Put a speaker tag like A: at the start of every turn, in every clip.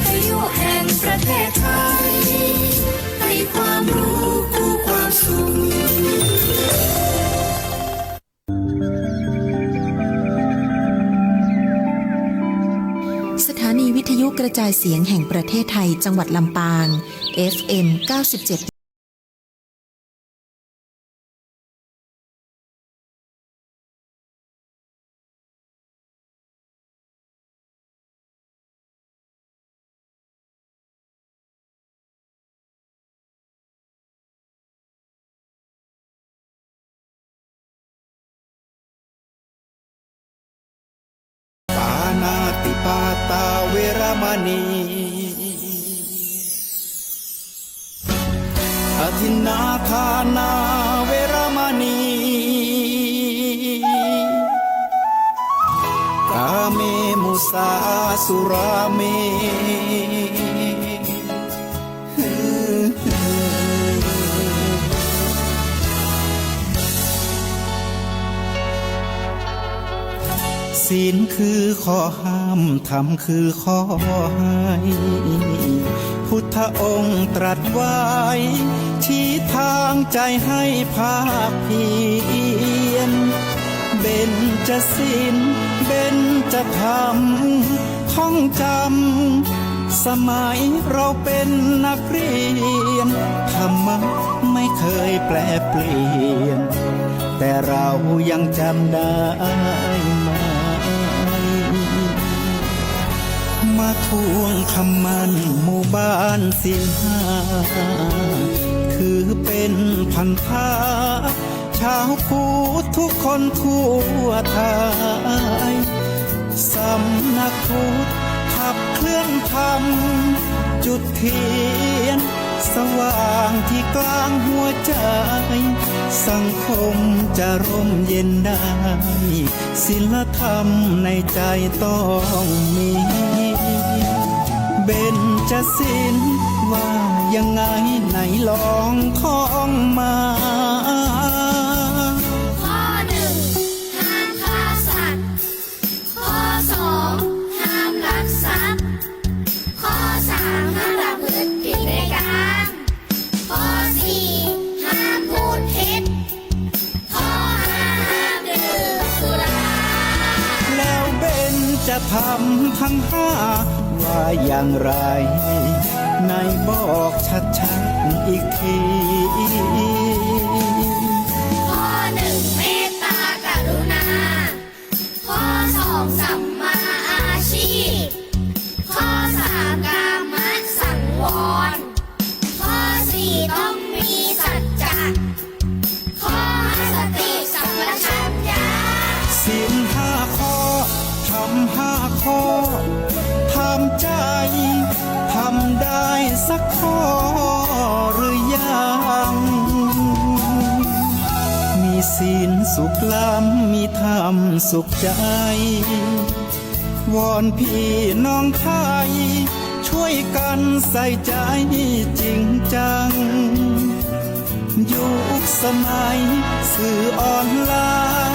A: ทยุแห่งประเทศไทยให้ความรู้คู่ความสุข
B: สถานีวิทยุกระจายเสียงแห่งประเทศไทยจังหวัดลำปาง FM 97
C: ปาตาเวรมณีอธินาทานาเวรมณีกาเมมุสาสุราเมศีลคือข้อห้ามธรรมคือข้อให้พุทธองค์ตรัสไว้ชี้ทางใจให้ภาคเพียรเบญจศีลเบญจธรรมท่องจำสมัยเราเป็นนักเรียนธรรมะไม่เคยแปรเปลี่ยนแต่เรายังจำได้มาทวงคำมันหมู่บ้านศีลห้าคือเป็นพันธะชาวพุทธทุกคนทั่วไทยสำนักพุทธขับเคลื่อนธรรมจุดเทียนสว่างที่กลางหัวใจสังคมจะร่มเย็นได้ศีลธรรมในใจต้องมีเบญจศีลว่ายังไงไหนลองท่องมา
A: ข้อหนึ่งห้ามฆ่าสัตว์ข้อสองห้ามลักทรัพย์ข้อสามห้ามประพฤติผิดในกามข้อสี่ห้ามพูดเท็จข้อห้าห้ามดื่มสุรา
C: แล้วเบญจธรรมทั้งห้าว่าอย่างไรนายบอกชัดๆอีกที
A: ข้อหนึ่งเมตตากรุณาข้อสองสัมมาอาชีพข้อสามกามสังวรข้อสี่ต้องมีสัจจะข้อห้าสติสัมปชัญญะ
C: ศีลห้าข้อทำห้าข้อทำใจทำได้สักข้อหรือยังมีศีลสุขล้ำมีธรรมสุขใจวอนพี่น้องไทยช่วยกันใส่ใจจริงจังยุคสมัยสื่อออนไล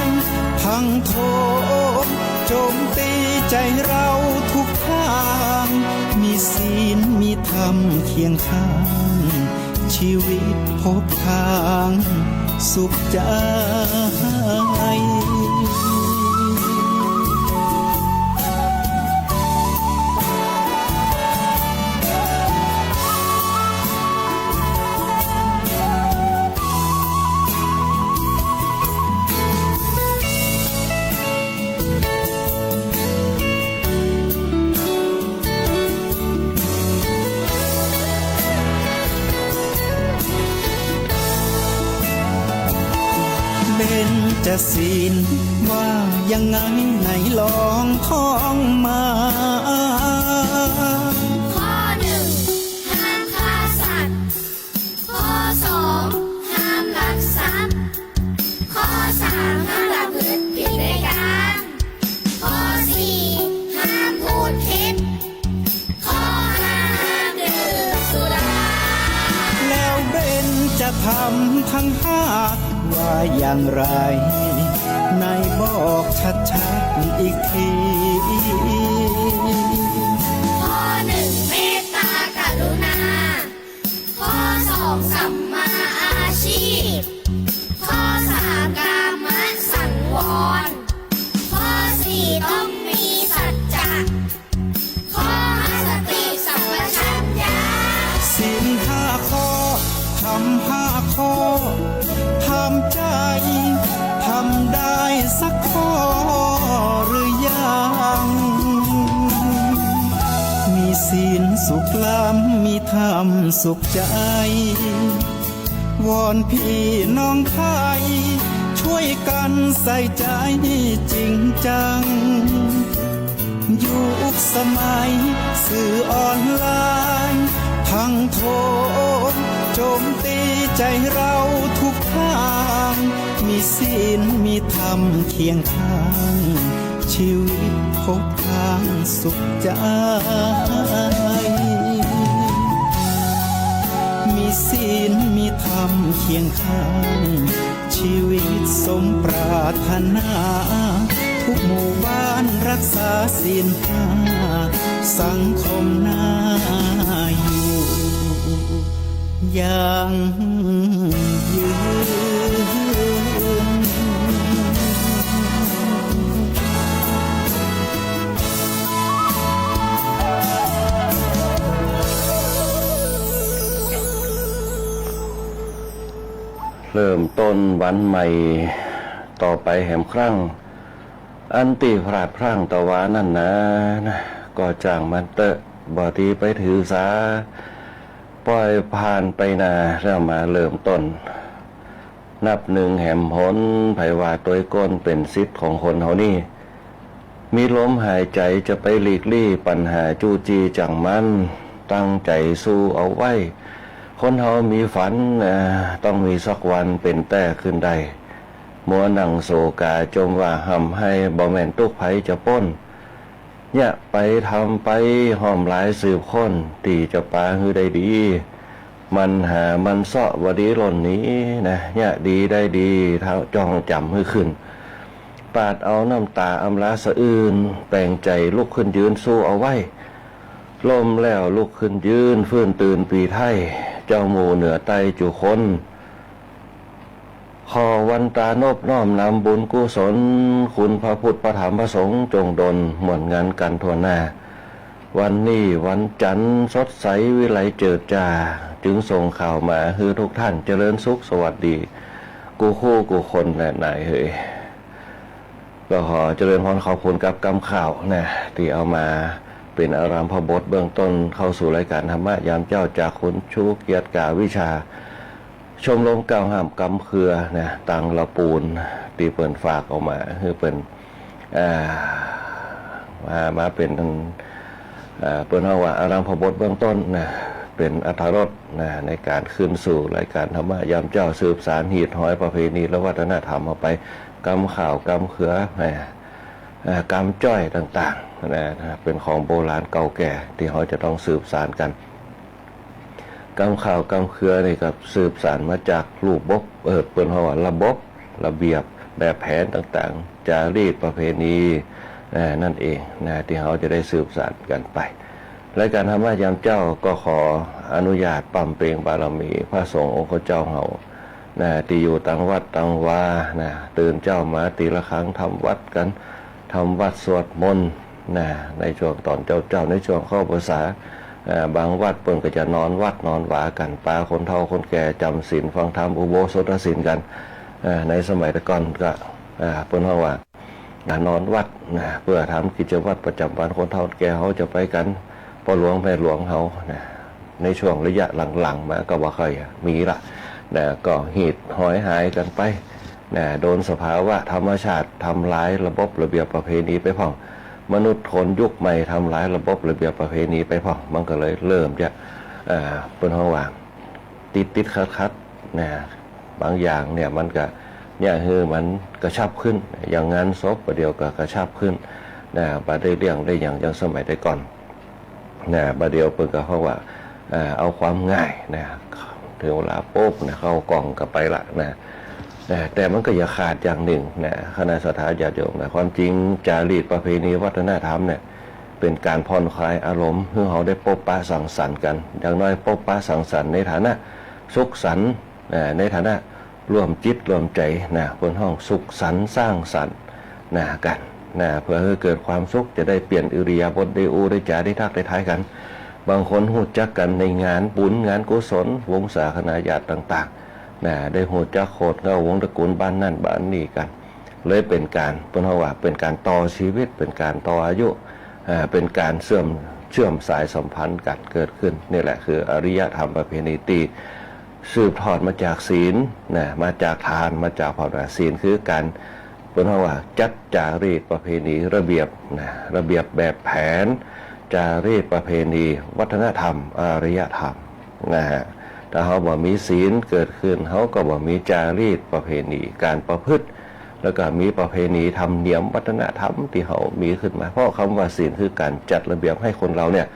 C: น์ทั้งโทษโจมตีใจเราทุกทางมีศีลมีธรรมเคียงข้างชีวิตพบทางสุขใจเบญจศีลว่ายังไงไหนลองท่องมา
A: ข้อหนึ่งห้ามฆ่าสัตว์ข้อสองห้ามลักทรัพย์ข้อสามห้ามประพฤติผิดในกามข้อสี่ห้ามพูดเท็จข้อห้าห้ามดื่มสุรา
C: แล้วเบญจธรรมทั้งห้าว่าอย่างไรนายบอกชัดๆอีกที
A: ข้อหนึ่ง
C: สักข้อหรือยังมีศีลสุขล้ำมีธรรมสุขใจวอนพี่น้องไทยช่วยกันใส่ใจจริงจังยุคสมัยสื่อออนไลน์ทั้งโทรโจมตีใจเราทุกทางมีศีลมีธรรมเคียงข้างชีวิตพบทางสุขใจมีศีลมีธรรมเคียงข้างชีวิตสมปรารถนาทุกหมู่บ้านรักษาศีลห้าสังคมน่าอยู่ยังยืน
D: เริ่มต้นวันใหม่ต่อไปแหมครั้งอันตีพลาดพรั่งตะวานั่นนะก็จ้างมันเตอะบ่ทีไปถือสาปล่อยผ่านไปนาแล้วมาเริ่มต้นนับหนึ่งแหมหนไผว่าตัวก้นเป็นสิทธิ์ของคนเฮานี่มีลมหายใจจะไปหลีกลี่ปัญหาจู้จีจังมันตั้งใจสู้เอาไว้คนเฮามีฝันต้องมีสักวันเป็นแต่ขึ้นได้มัวหนังโศกาจมว่าหำให้บ่แม่นตุกไผจะป้นเนี่ยไปทำไปหอมหลายสืบค้นตีจะปาฮือได้ดีมันหามันเสาะวดีหล่นนี้นะเนี่ยดีได้ดีเท้าจ้องจำฮือขึ้นปาดเอาน้ำตาอำลาสะอื่นแปลงใจลุกขึ้นยืนสู้เอาไว้ลมแล้วลุกขึ้นยืนฟื้นตื่นปีไทยเจ้าหมู่เหนือไตจุคนขอวันตานบน้อมนำบุญกุศลคุณพระพุทธพระธรรมพระสงฆ์จงดลเหมือนงานกันทั่วหน้าวันนี้วันจันทร์สดใสวิไลเจิดจ้าจึงส่งข่าวมาคือทุกท่านเจริญสุขสวัสดีกูคู่กูคนแหละไหนเฮ้ยก็ขอเจริญพรขอบคุณกับกำข่าวนะที่เอามาเป็นอารามพบทเบื้องต้นเข้าสู่รายการธรรมะยามเจ้าจากคุณชูเกียรติกาวิชาชมรมก้าวห้ามกำเครือนะตังละปูนตีเปิ่นฝากออกมาคือเป็นมาเป็นเปิ่นเอาว่าอารามพบทเบื้องต้นนะเป็นอรรถรสนะในการขึ้นสู่รายการธรรมะยามเจ้าสืบสารหีดห้อยประเพณีและวัฒนธรรมเอาไปกำข่าวกำเครือนะกำจ้อยต่างๆนะเป็นของโบราณเก่าแก่ที่เขาจะต้องสืบสารกันกำข่าวกำเครือนี่กับสืบสารมาจากรูปบบเปิดหัวระบบระเบียบแบบแผนต่างๆจารีตประเพณีนั่นเองนะที่เขาจะได้สืบสานกันไปรายการธรรมะยามเจ้าก็ขออนุญาตปั่มเปลงบารมีพระสงฆ์องค์เจ้าเฮานะที่อยู่ต่างวัดต่างวานะตื่นเจ้ามาตีละครั้งทำวัดกันทำวัดสวดมนต์นะในช่วงตอนเจ้าในช่วงเข้าพรรษาบางวัดเปิ่นก็จะนอนวัดนอนหวากันปาคนเฒ่าคนแก่จำศีลฟังธรรมอุโบสถศีลกันในสมัยแต่ก่อนก็เปิ่นว่านอนวัดนะเพื่อทำกิจวัตรประจำวันคนเฒ่าแก่เขาจะไปกันพ่อหลวงแม่หลวงเขานะในช่วงระยะหลังๆมาก็บ่ค่อยมีละนะก็หีดหอยหายกันไปนะโดนสภาวะธรรมชาติทำลายระบบระเบียบประเพณีไปพ่องมนุษย์ทนยุคใหม่ทำลายระบบระเบียบประเพณีไปพ่องมันก็เลยเริ่มจะเป็นห้องว่างติดคัดนะบางอย่างเนี่ยมันก็เนี่ยคือมันกระชับขึ้นอย่างงานศพประเดี๋ยวก็กระชับขึ้นนะบัดได้เรื่องได้อย่างสมัยแต่ก่อนนะบัดเดียวเปิดก็เพราะว่าเอาความง่ายนะถึงเวลาปุ๊บนะเข้ากล่องก็ไปละนะแต่มันก็อย่าขาดอย่างหนึ่งนะคณะสัตยาติโยมนะความจริงจารีตประเพณีวัฒนธรรมเนี่ยเป็นการผ่อนคลายอารมณ์เพื่อเราได้พบปะสังสรรค์กันอย่างน้อยพบปะสังสรรค์ในฐานะสุขสันต์ในฐานะร่วมจิตร่วมใจนะบนห้องสุขสันต์สร้างสรรค์นะกันนะเพื่อให้เกิดความสุขจะได้เปลี่ยนอิริยาบถได้อูได้จาได้ทักได้ท้ายกันบางคนหูจักกันในงานบุญงานกุศลวงศาคณาญาติต่างๆนะได้หูจักโคตรเงาวงตระกูลบ้านนั่นบ้านนี่กัน เลยเป็นการเพิ่นว่าเป็นการต่อชีวิตเป็นการต่ออายุเป็นการเชื่อมสายสัมพันธ์กันเกิดขึ้นนี่แหละคืออริยธรรมประเพณีที่สืบทอดมาจากศีลนะมาจากทานมาจากภาวนาศีลคือการเพิ่นว่าจัดจารีตประเพณีระเบียบนะระเบียบแบบแผนจารีตประเพณีวัฒนธรรมอารยธรรมนะฮะถ้าเขาบ่มีศีลเกิดขึ้นเขาก็บ่มีจารีตประเพณีการประพฤติแล้วก็มีประเพณีธรรมเนียมวัฒนธรรมที่เขามีขึ้นมาเพราะคำว่าศีลคือการจัดระเบียบให้คนเราเนี่ย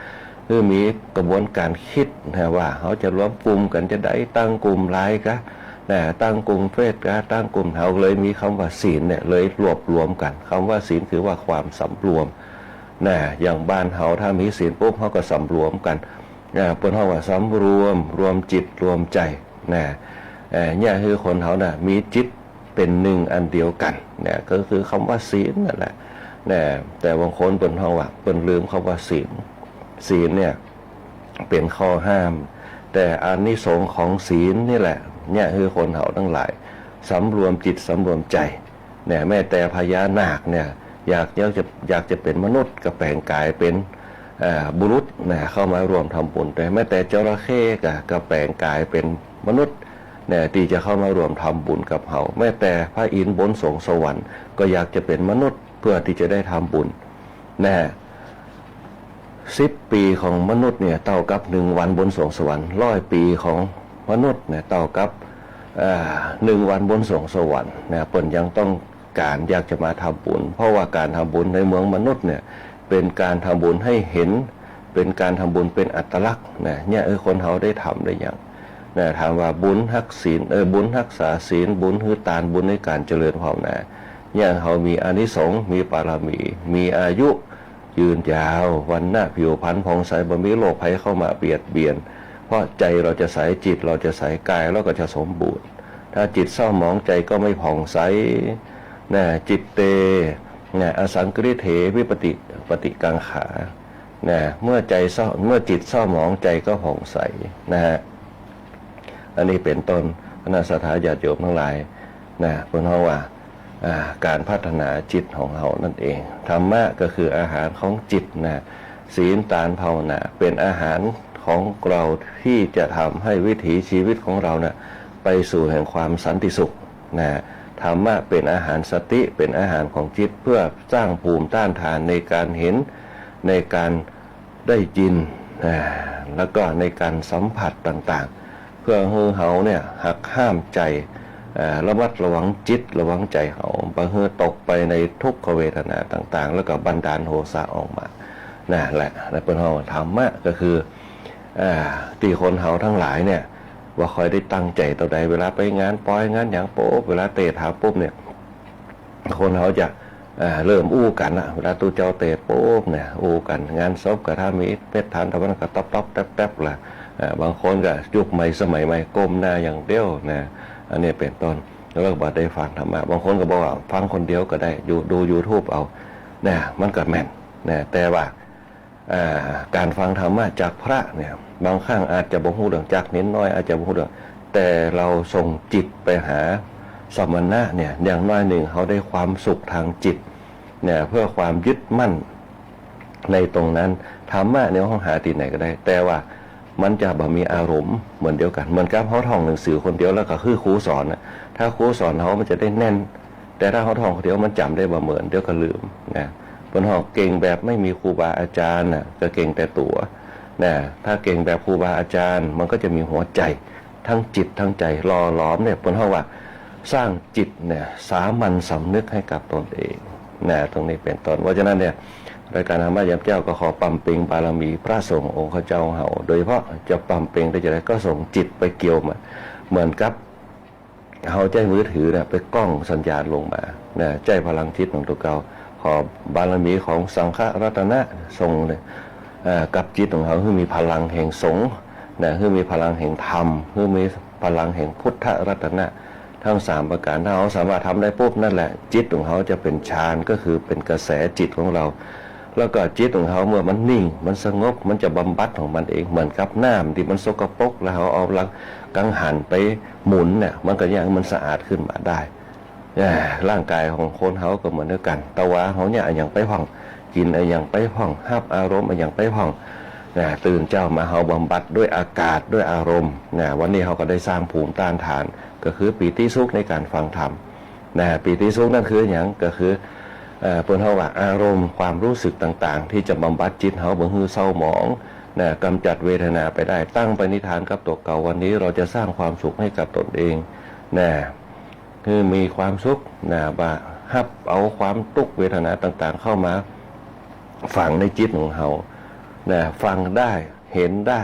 D: คือมีกระบวนการคิดนะว่าเขาจะรวมกลุ่มกันจะได้ตั้งกลุ่มไลน์กะนะตั้งกลุ่มเฟซกะตั้งกลุ่มเขาเลยมีคำว่าศีลเนี่ยเลยรวบรวมกันคำว่าศีลคือว่าความสำรวมนะอย่างบ้านเขาถ้ามีศีลปุ๊บเขาก็สำรวมกันเปิ้นเฮาว่าสำรวมจิตรวมใจนะเนี่ยคือคนเขาน่ะมีจิตเป็นหนึ่งอันเดียวกันเนี่ยก็คือคำว่าศีลนั่นแหละนะแต่บางคนเปิ้นเฮาว่าเปิ้นลืมคำว่าศีลเนี่ยเป็นข้อห้ามแต่อานิสงส์ของศีลนี่แหละเนี่ยคือคนเขาทั้งหลายสำรวมจิตสำรวมใจเนี่ยแม้แต่พญานาคเนี่ยอยากจะเป็นมนุษย์ก็แปลงกายเป็นบุรุษนะเข้ามารวมทำบุญแต่แม้แต่จระเข้ก็แปลงกายเป็นมนุษย์เนี่ยที่จะเข้ามารวมทำบุญกับเขาแม้แต่พระอินทร์บนสวรรค์ก็อยากจะเป็นมนุษย์เพื่อที่จะได้ทำบุญนะ10 ปีของมนุษย์เนี่ยเท่ากับ1 วันบนสวรรค์100 ปีของมนุษย์เนี่ยเท่ากับ1 วันบนสวรรค์นะเปิ้นยังต้องการอยากจะมาทำบุญเพราะว่าการทำบุญในเมืองมนุษย์เนี่ยเป็นการทำบุญให้เห็นเป็นการทำบุญเป็นอัตลักษณ์นะเนี่ยคนเขาได้ทำได้อย่างนะถามว่าบุญรักศีลบุญรักษาศีลบุญคือทานบุญในการเจริญภาวนาเนี่ยเขามีอานิสงส์มีบารมีมีอายุยืนยาววันหน้าผิวพรรณผ่องใสบ่มีโรคภัยเข้ามาเบียดเบียนเพราะใจเราจะใสจิตเราจะใสกายแล้วก็จะสมบูรณ์ถ้าจิตเศร้าหมองใจก็ไม่ผ่องใสนะจิตเตนะอสังกฤเถวิปฏิกังขานะเมื่อจิตเศร้าหมองใจก็ผ่องใสนะฮะอันนี้เป็นต้นคณะสัตยาญาติโยมทั้งหลายนะเพิ่นเฮาว่าการพัฒนาจิตของเรานั่นเองธรรมะก็คืออาหารของจิตนะศีลทานภาวนาเป็นอาหารของเราที่จะทำให้วิถีชีวิตของเรานะไปสู่แห่งความสันติสุขนะธรรมะเป็นอาหารสติเป็นอาหารของจิตเพื่อสร้างภูมิต้านทานในการเห็นในการได้ยินแล้วก็ในการสัมผัสต่างๆเพื่อให้เขาเนี่ยหักห้ามใจระมัดระวังจิตระวังใจเขาบางทีตกไปในทุกขเวทนาต่างๆแล้วก็บันดาลโทสะออกมานั่นแหละและเป็นเขาธรรมะก็คือที่คนเขาทั้งหลายเนี่ยว่าคอยได้ตั้งใจต่อใดเวลาไปงานปอยงานอย่างโป๊บเวลาเตะถามปุ๊บเนี่ยคนเขาจะเริ่มอู้กันละเวลาตู้เจ้าเตะโป๊บเนี่ยอู้กันงานศพกับถ้ามีเพชรทานตะวันก็ต๊อบแป๊บละบางคนก็ยุคใหม่สมัยใหม่ก้มหน้าอย่างเดียวนะอันนี้เป็นต้นแล้วก็บอกได้ฟังธรรมะบางคนก็บอกว่าฟังคนเดียวก็ได้ดู YouTube เอาเนี่ยมันก็แม่นนะแต่ว่าการฟังธรรมะจากพระเนี่ยบางครั้งอาจจะบ่ฮู้เรื่องจักนิดน้อยอาจจะบ่ฮู้เรื่องแต่เราส่งจิตไปหาสมณะเนี่ยอย่างน้อยหนึ่งเขาได้ความสุขทางจิตเนี่ยเพื่อความยึดมั่นในตรงนั้นธรรมะเนี่ยเขาหาที่ไหนก็ได้แต่ว่ามันจะบ่มีอารมณ์เหมือนเดียวกันเหมือนกับเขาท่องหนังสือคนเดียวแล้วก็คือครูสอนนะถ้าครูสอนเขามันจะได้แน่นแต่ถ้าเขาท่องคนเดียวมันจำได้บ่เหมือนเดี๋ยวก็ลืมนะเพิ่นฮอกเก่งแบบไม่มีครูบาอาจารย์น่ะก็เก่งแต่ตัวนะถ้าเก่งแบบครูบาอาจารย์มันก็จะมีหัวใจทั้งจิตทั้งใจหล่อหลอมเนี่ยเพิ่นฮอกว่าสร้างจิตเนี่ยสามัญสำนึกให้กับตนเองนะตรงนี้เป็นต้นเพราะฉะนั้นเนี่ยรายการธรรมะยามเจ้าก็ขอปั๊มเปงบารมีพระสงฆ์องค์ข้าเจ้าเฮาโดยเฉพาะจะปั๊มเปงได้จะได้ก็ส่งจิตไปเกี่ยวมาเหมือนกับเฮาใจมือถือเนี่ยไปกล้องสัญญาณลงมานะใจพลังจิตของตัวเก่าขอบารมีของสังฆรัตนะทรงเลยกับจิตของเขาคือมีพลังแห่งสงฆ์นะคือมีพลังแห่งธรรมคือมีพลังแห่งพุทธรัตนะทั้ง3ประการถ้าเขาสามารถทำได้ปุ๊บนั่นแหละจิตของเขาจะเป็นฌานก็คือเป็นกระแสจิตของเราแล้วก็จิตของเขาเมื่อมันนิ่งมันสงบมันจะบำบัดของมันเองเหมือนกับน้ำที่มันสกปรกแล้วเขาเอากังหันไปหมุนเนี่ยมันก็ยังมันสะอาดขึ้นมาได้ ร่างกายของคนเขาก็เหมือนกันแต่ว่าเขาเนี่ยอย่างไปพ่องกินอย่างไปพ่องฮับอารมณ์อย่างไปพ่องตื่นเจ้ามาเขาบำบัดด้วยอากาศด้วยอารมณ์วันนี้เขาก็ได้สร้างภูมิต้านทานก็คือปีติสุขในการฟังธรรมปีติสุขนั่นคืออย่างก็คือเปิ้นเขาว่าอารมณ์ความรู้สึกต่างๆที่จะบำบัดจิตเขาบ่ฮือเศร้าหมองกำจัดเวทนาไปได้ตั้งปณิธานกับตัวเก่าวันนี้เราจะสร้างความสุขให้กับตนเองคือมีความสุขว่าฮับเอาความทุกข์เวทนาต่างๆเข้ามาฝังในจิตของเขาฟังได้เห็นได้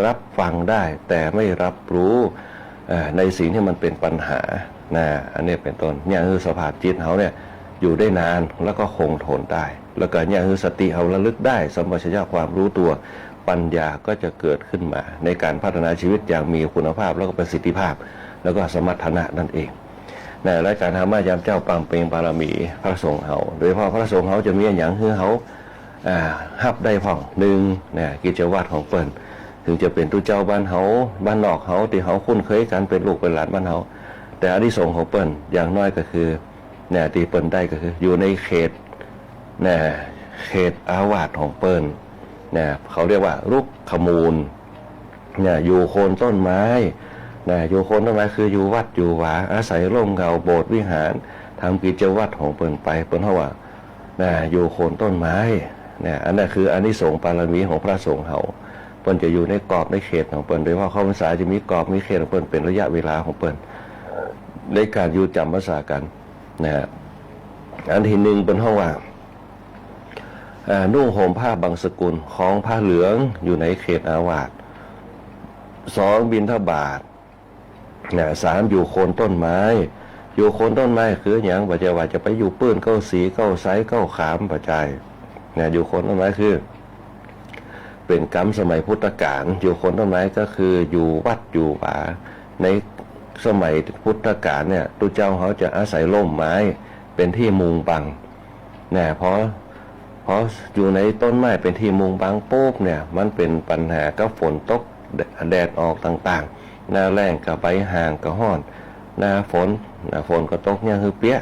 D: รับฟังได้แต่ไม่รับรู้ในสิ่งที่มันเป็นปัญหาอันนี้เป็นต้นเนี่ยคือสภาพจิตเขาเนี่ยอยู่ได้นานแล้วก็คงทนได้แล้วก็เนี่ยคือสติเขาระลึกได้สัมปชัญญะความรู้ตัวปัญญาก็จะเกิดขึ้นมาในการพัฒนาชีวิตอย่างมีคุณภาพแล้วก็ประสิทธิภาพแล้วก็สมรรถนะนั่นเองและการทำให้ยามเจ้าปังเปงบารมีพระสงฆ์เขาโดยเฉพาะพระสงฆ์เขาจะมีอย่างคือเขาฮับได้พ่องหนึ่งกิจวัตรของเปิ้นถึงจะเป็นตุเจ้าบ้านเขาบ้านนอกเขาที่เขาคุ้นเคยกันเป็นลูกเป็นหลานบ้านเขาแต่อานิสงส์ของเปิ้นอย่างน้อยก็คือที่เปิ้นได้ก็คืออยู่ในเขตเขตอาวาสของเปิ้นเขาเรียกว่ารุกขมูลอยู่โคนต้นไม้อยู่โคนต้นไม้คืออยู่วัดอยู่หวาอาศัยร่มเงาโบสถ์วิหารทำกิจวัตรของเปิ้นไปเปิ้นเขาว่าอยู่โคนต้นไม้อันนั้นคืออานิสงส์บารมีของพระสงฆ์เขาเปิ้นจะอยู่ในกรอบในเขตของเปิ้นโดยเฉพาะเข้าพรรษาจะมีกรอบมีเขตของเปิ้นเป็นระยะเวลาของเปิ้นในการอยู่จำพรรษากันอันที่หนึ่งเป็นห้องว่านุ่งห่มผ้าบางสกุลของผ้าเหลืองอยู่ในเขตอาวาสสองบิณฑบาตสามอยู่โคนต้นไม้อยู่โคนต้นไม้คืออย่างปัจจัยว่าจะไปอยู่ปื้นเก้าสีเก้าไซเก้าขามปัจจัยอยู่โคนต้นไม้คือเป็นกรรมสมัยพุทธกาลอยู่โคนต้นไม้ก็คืออยู่วัดอยู่ป่าในสมัยพุทธกาลเนี่ยตุเจ้าเขาจะอาศัยร่มไม้เป็นที่มุงบังเพราะอยู่ในต้นไม้เป็นที่มุงบังปุ๊บเนี่ยมันเป็นปัญหาก็ฝนตกแดดออกต่างๆหน้าแล้งก็ใบห่างก็ห้อนหน้าฝนก็ตกเนี่ยคือเปี้ย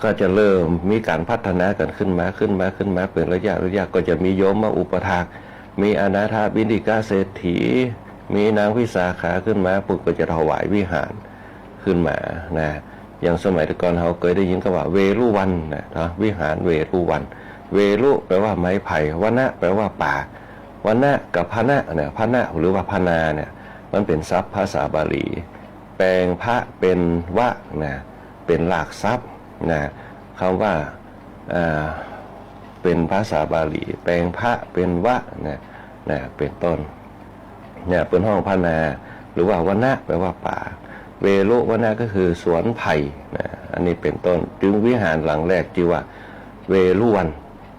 D: ก็จะเริ่มมีการพัฒนากันขึ้นมาเป็นระยะก็จะมีโยมมาอุปถากมีอนาถาบิณฑิกาเศรษฐีมีนางวิสาขาขึ้นมาปุ๊บก็จะถวายวิหารขึ้นมาอย่างสมัยก่อนเขาเคยได้ยินก็ว่าเวรุวันวิหารเวรุวันเวรุแปลว่าไม้ไผ่วนะแปลว่าป่าวนะกับพนะพนะหรือว่าพนามันเป็นศัพท์ภาษาบาลีแปลงพระเป็นวะเป็นหลักศัพท์คำว่าเป็นภาษาบาลีแปลงพระเป็นวะเป็นต้นเป็นห้องพนาหรือว่าวนะแปลว่าป่าเวรุวนะก็คือสวนไผ่อันนี้เป็นต้นจึงวิหารหลังแรกชื่อว่าเวรุวัน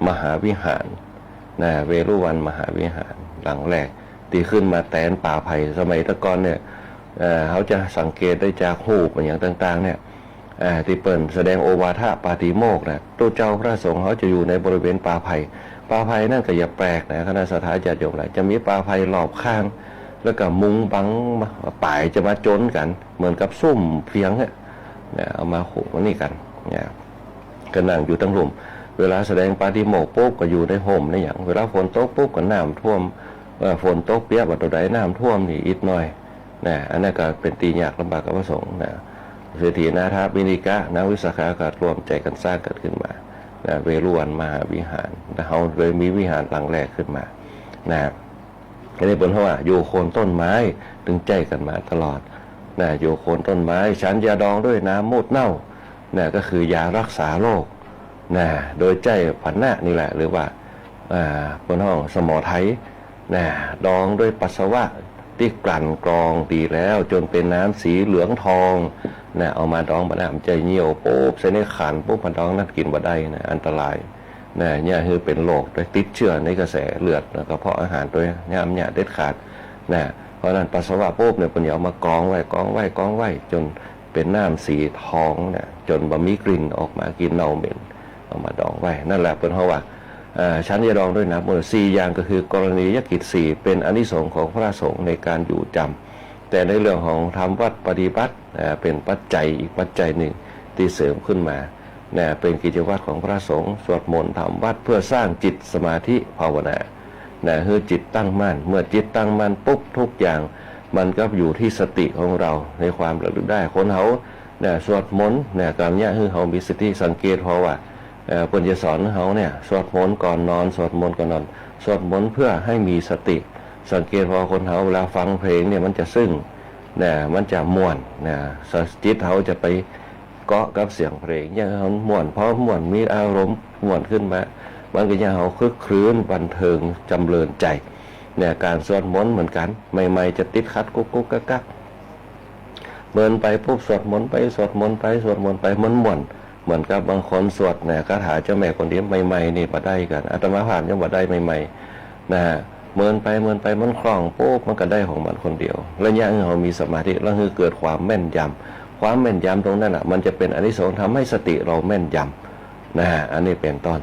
D: มหาวิหารเวรุวันมหาวิหารหลังแรกที่ขึ้นมาแตนป่าไผ่สมัยตะกอนเนี่ยเขาจะสังเกตได้จากหูปอย่างต่างๆเนี่ยที่เปิ่นแสดงโอวาทปาติโมกข์ตัวเจ้าพระสงฆ์เขาจะอยู่ในบริเวณป่าไผ่นั่นก็อย่าแปลกคณะสัตยาญาติโยมหลายจะมีป่าไผ่รอบข้างแล้วก็มุงบังป่ายจะมาจนกันเหมือนกับซุ่มเพียงเอามาขู่มันนี่กันก็นั่งอยู่ตั้งหลุมเวลาแสดงปาฏิโมกข์ปุ๊บก็อยู่ในห่มในอย่างเวลาฝนตกปุ๊บก็น้ำท่วมฝนตกเปียกบัดตัวใดน้ำท่วมนี่อีกหน่อยอันนั้นก็เป็นตียากลำบากกับพระสงฆ์เศรษฐีนาถาบิณฑิกะนางวิสาขาก็รวมใจกันสร้างเกิดขึ้นมาเวรุวันมหาวิหารเขาเลยมีวิหารหลังแรกขึ้นมาอันนี้เป็นเพราะว่าอยู่โคนต้นไม้ถึงใจกันมาตลอดอยู่โคนต้นไม้ฉันยาดองด้วยน้ำมูดเน่าก็คือยารักษาโรคโดยใจผันหน้านี่แหละหรือว่าบนห้องสมอไทยดองด้วยปัสสาวะที่กลั่นกรองดีแล้วจนเป็นน้ำสีเหลืองทองเอามาดองบะน้ำใจเหี่ยวปุ๊บใส่ในขันปุ๊บมาดองนั่นกินบ่ได้อันตรายเนี่ยคือเป็นโรคโดยติดเชื้อในกระแสเลือดแล้วก็เพราะอาหารตัวย่ำเนี่ยเด็ดขาดเพราะนั้นปัสสาวะปุ๊บเนี่ยเป็นเอามากองไว้จนเป็นน้ำสีทองจนบะมีกลิ่นออกมากินเน่าเหม็นเอามาดองไว้นั่นแหละเป็นเพราะว่าชั้นยาดองด้วยน้ำมนต์4อย่างก็คือกรณียกิจ4เป็นอานิสงส์ของพระสงฆ์ในการอยู่จ แต่ในเรื่องของทำวัดปฏิบัติเป็นปัจจัยอีกปัจจัยหนึ่งที่เสริมขึ้นมาเป็นกิจวัตรของพระสงฆ์สวดมนต์ทำวัดเพื่อสร้างจิตสมาธิภาวนาให้จิตตั้งมั่นเมื่อจิตตั้งมั่นปุ๊บทุกอย่างมันก็อยู่ที่สติของเราในความระลึกได้คนเขาสวดมนต์การเนี้ยคือเขามีสติสังเกตเพราะว่าเพิ่นจะสอนเขาสวดมนต์ก่อนนอนสวดมนต์ก่อนนอนสวดมนต์เพื่อให้มีสติสังเกตพอคนเขาเวลาฟังเพลงมันจะซึ้งมันจะม่วนจิตเขาจะไปเกาะกับเสียงเพลงอย่างเขาม่วนเพราะม่วนมีอารมณ์ม่วนขึ้นมามันก็ยังเขาคึกครื้นบันเทิงจำเริญใจการสวดมนต์เหมือนกันใหม่ๆจะติดขัดกุ๊กกุ๊กกักกักเดินไปปุ๊บสวดมนต์ไปสวดมนต์ไปสวดมนต์ไปมันม่วนเหมือนกับบางคนสวดคาถาเจ้าแม่คนเดียวใหม่ๆนี่มาได้กันอาตมาผ่านยังมาได้ใหม่ๆเมินไปมันคล่องปุ๊บมันก็ได้ของมันคนเดียวแล้วยังเรามีสมาธิแล้วคือเกิดความแม่นยำความแม่นยำตรงนั้นมันจะเป็นอานิสงส์ทำให้สติเราแม่นยำอันนี้เป็นต้น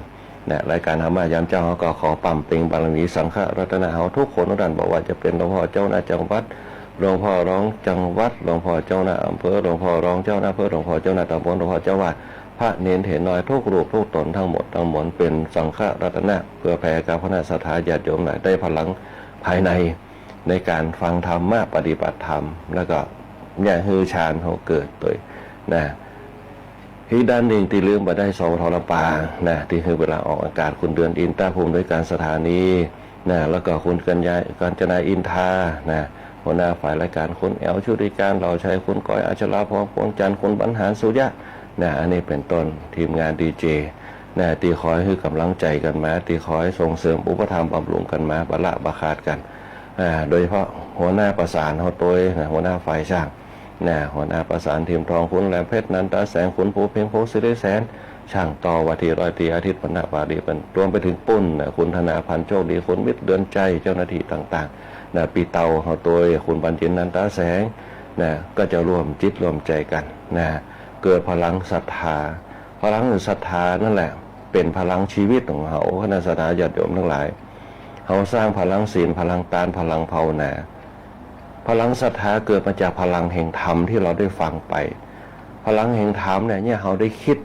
D: รายการธรรมะยามเจ้าเขาก็ขอปั๊มเต็งบารมีสังฆรัตนะเขาทุกคนทุกท่านบอกว่าจะเป็นหลวงพ่อเจ้าหน้าจังหวัดหลวงพ่อร้องจังหวัดหลวงพ่อเจ้าหน้าอำเภอหลวงพ่อร้องเจ้าหน้าอำเภอหลวงพ่อเจ้าหน้าตำบลหลวงพ่อเจ้าวาดพระเนรเถรน้อยทุกรูปทุกตนทั้งหมดเป็นสังฆรัตนะเพื่อแผ่การพระศรัทธาญาติโยมได้พลังภายในการฟังธรรมะปฏิบัติธรรมแล้วก็ฮือฌานเขาเกิดโดยที่ด้านหนึ่งที่ลืมมาได้สวทลำปางที่คือเวลาออกอากาศคุณเดือนอินตาภูมิด้วยการสถานีแล้วก็คุณกัญจนาอินทาหัวหน้าฝ่ายรายการคุณแอลชุติการเราใช้คุณก้อยอัชราพรพวงจันทร์คุณบรรหารสุยะอันนี้เป็นต้นทีมงานดีเจตีคอยคือกำลังใจกันมาตีคอยส่งเสริมอุปถัมภ์บำรุงกันมาบละบาขาดกันโดยเฉพาะหัวหน้าประสานหัวโตยหัวหน้าฝ่ายช่างหัวหน้าประสานทีมทองคุณแหลมเพชรนันตาแสงคุณภูเพียงโพสิริแสนช่างต่อวัตีร้อยตีอาทิตย์ปนาบาดีเป็นรวมไปถึงปุ้นคุณธนาพันธ์โชคดีคุณมิตรเดือนใจเจ้าหน้าที่ต่างๆปีเตาหัวโตยคุณบรรจินนันตาแสงก็จะร่วมจิตร่วมใจกันเกิดพลังศรัทธาพลังศรัทธานั่นแหละเป็นพลังชีวิตของเขาคณะสัตยาญาติโยมทั้งหลายเขาสร้างพลังศีลพลังตานพลังภาวนาพลังศรัทธาเกิดมาจากพลังแห่งธรรมที่เราได้ฟังไปพลังแห่งธรรมเนี่ยเราได้คิด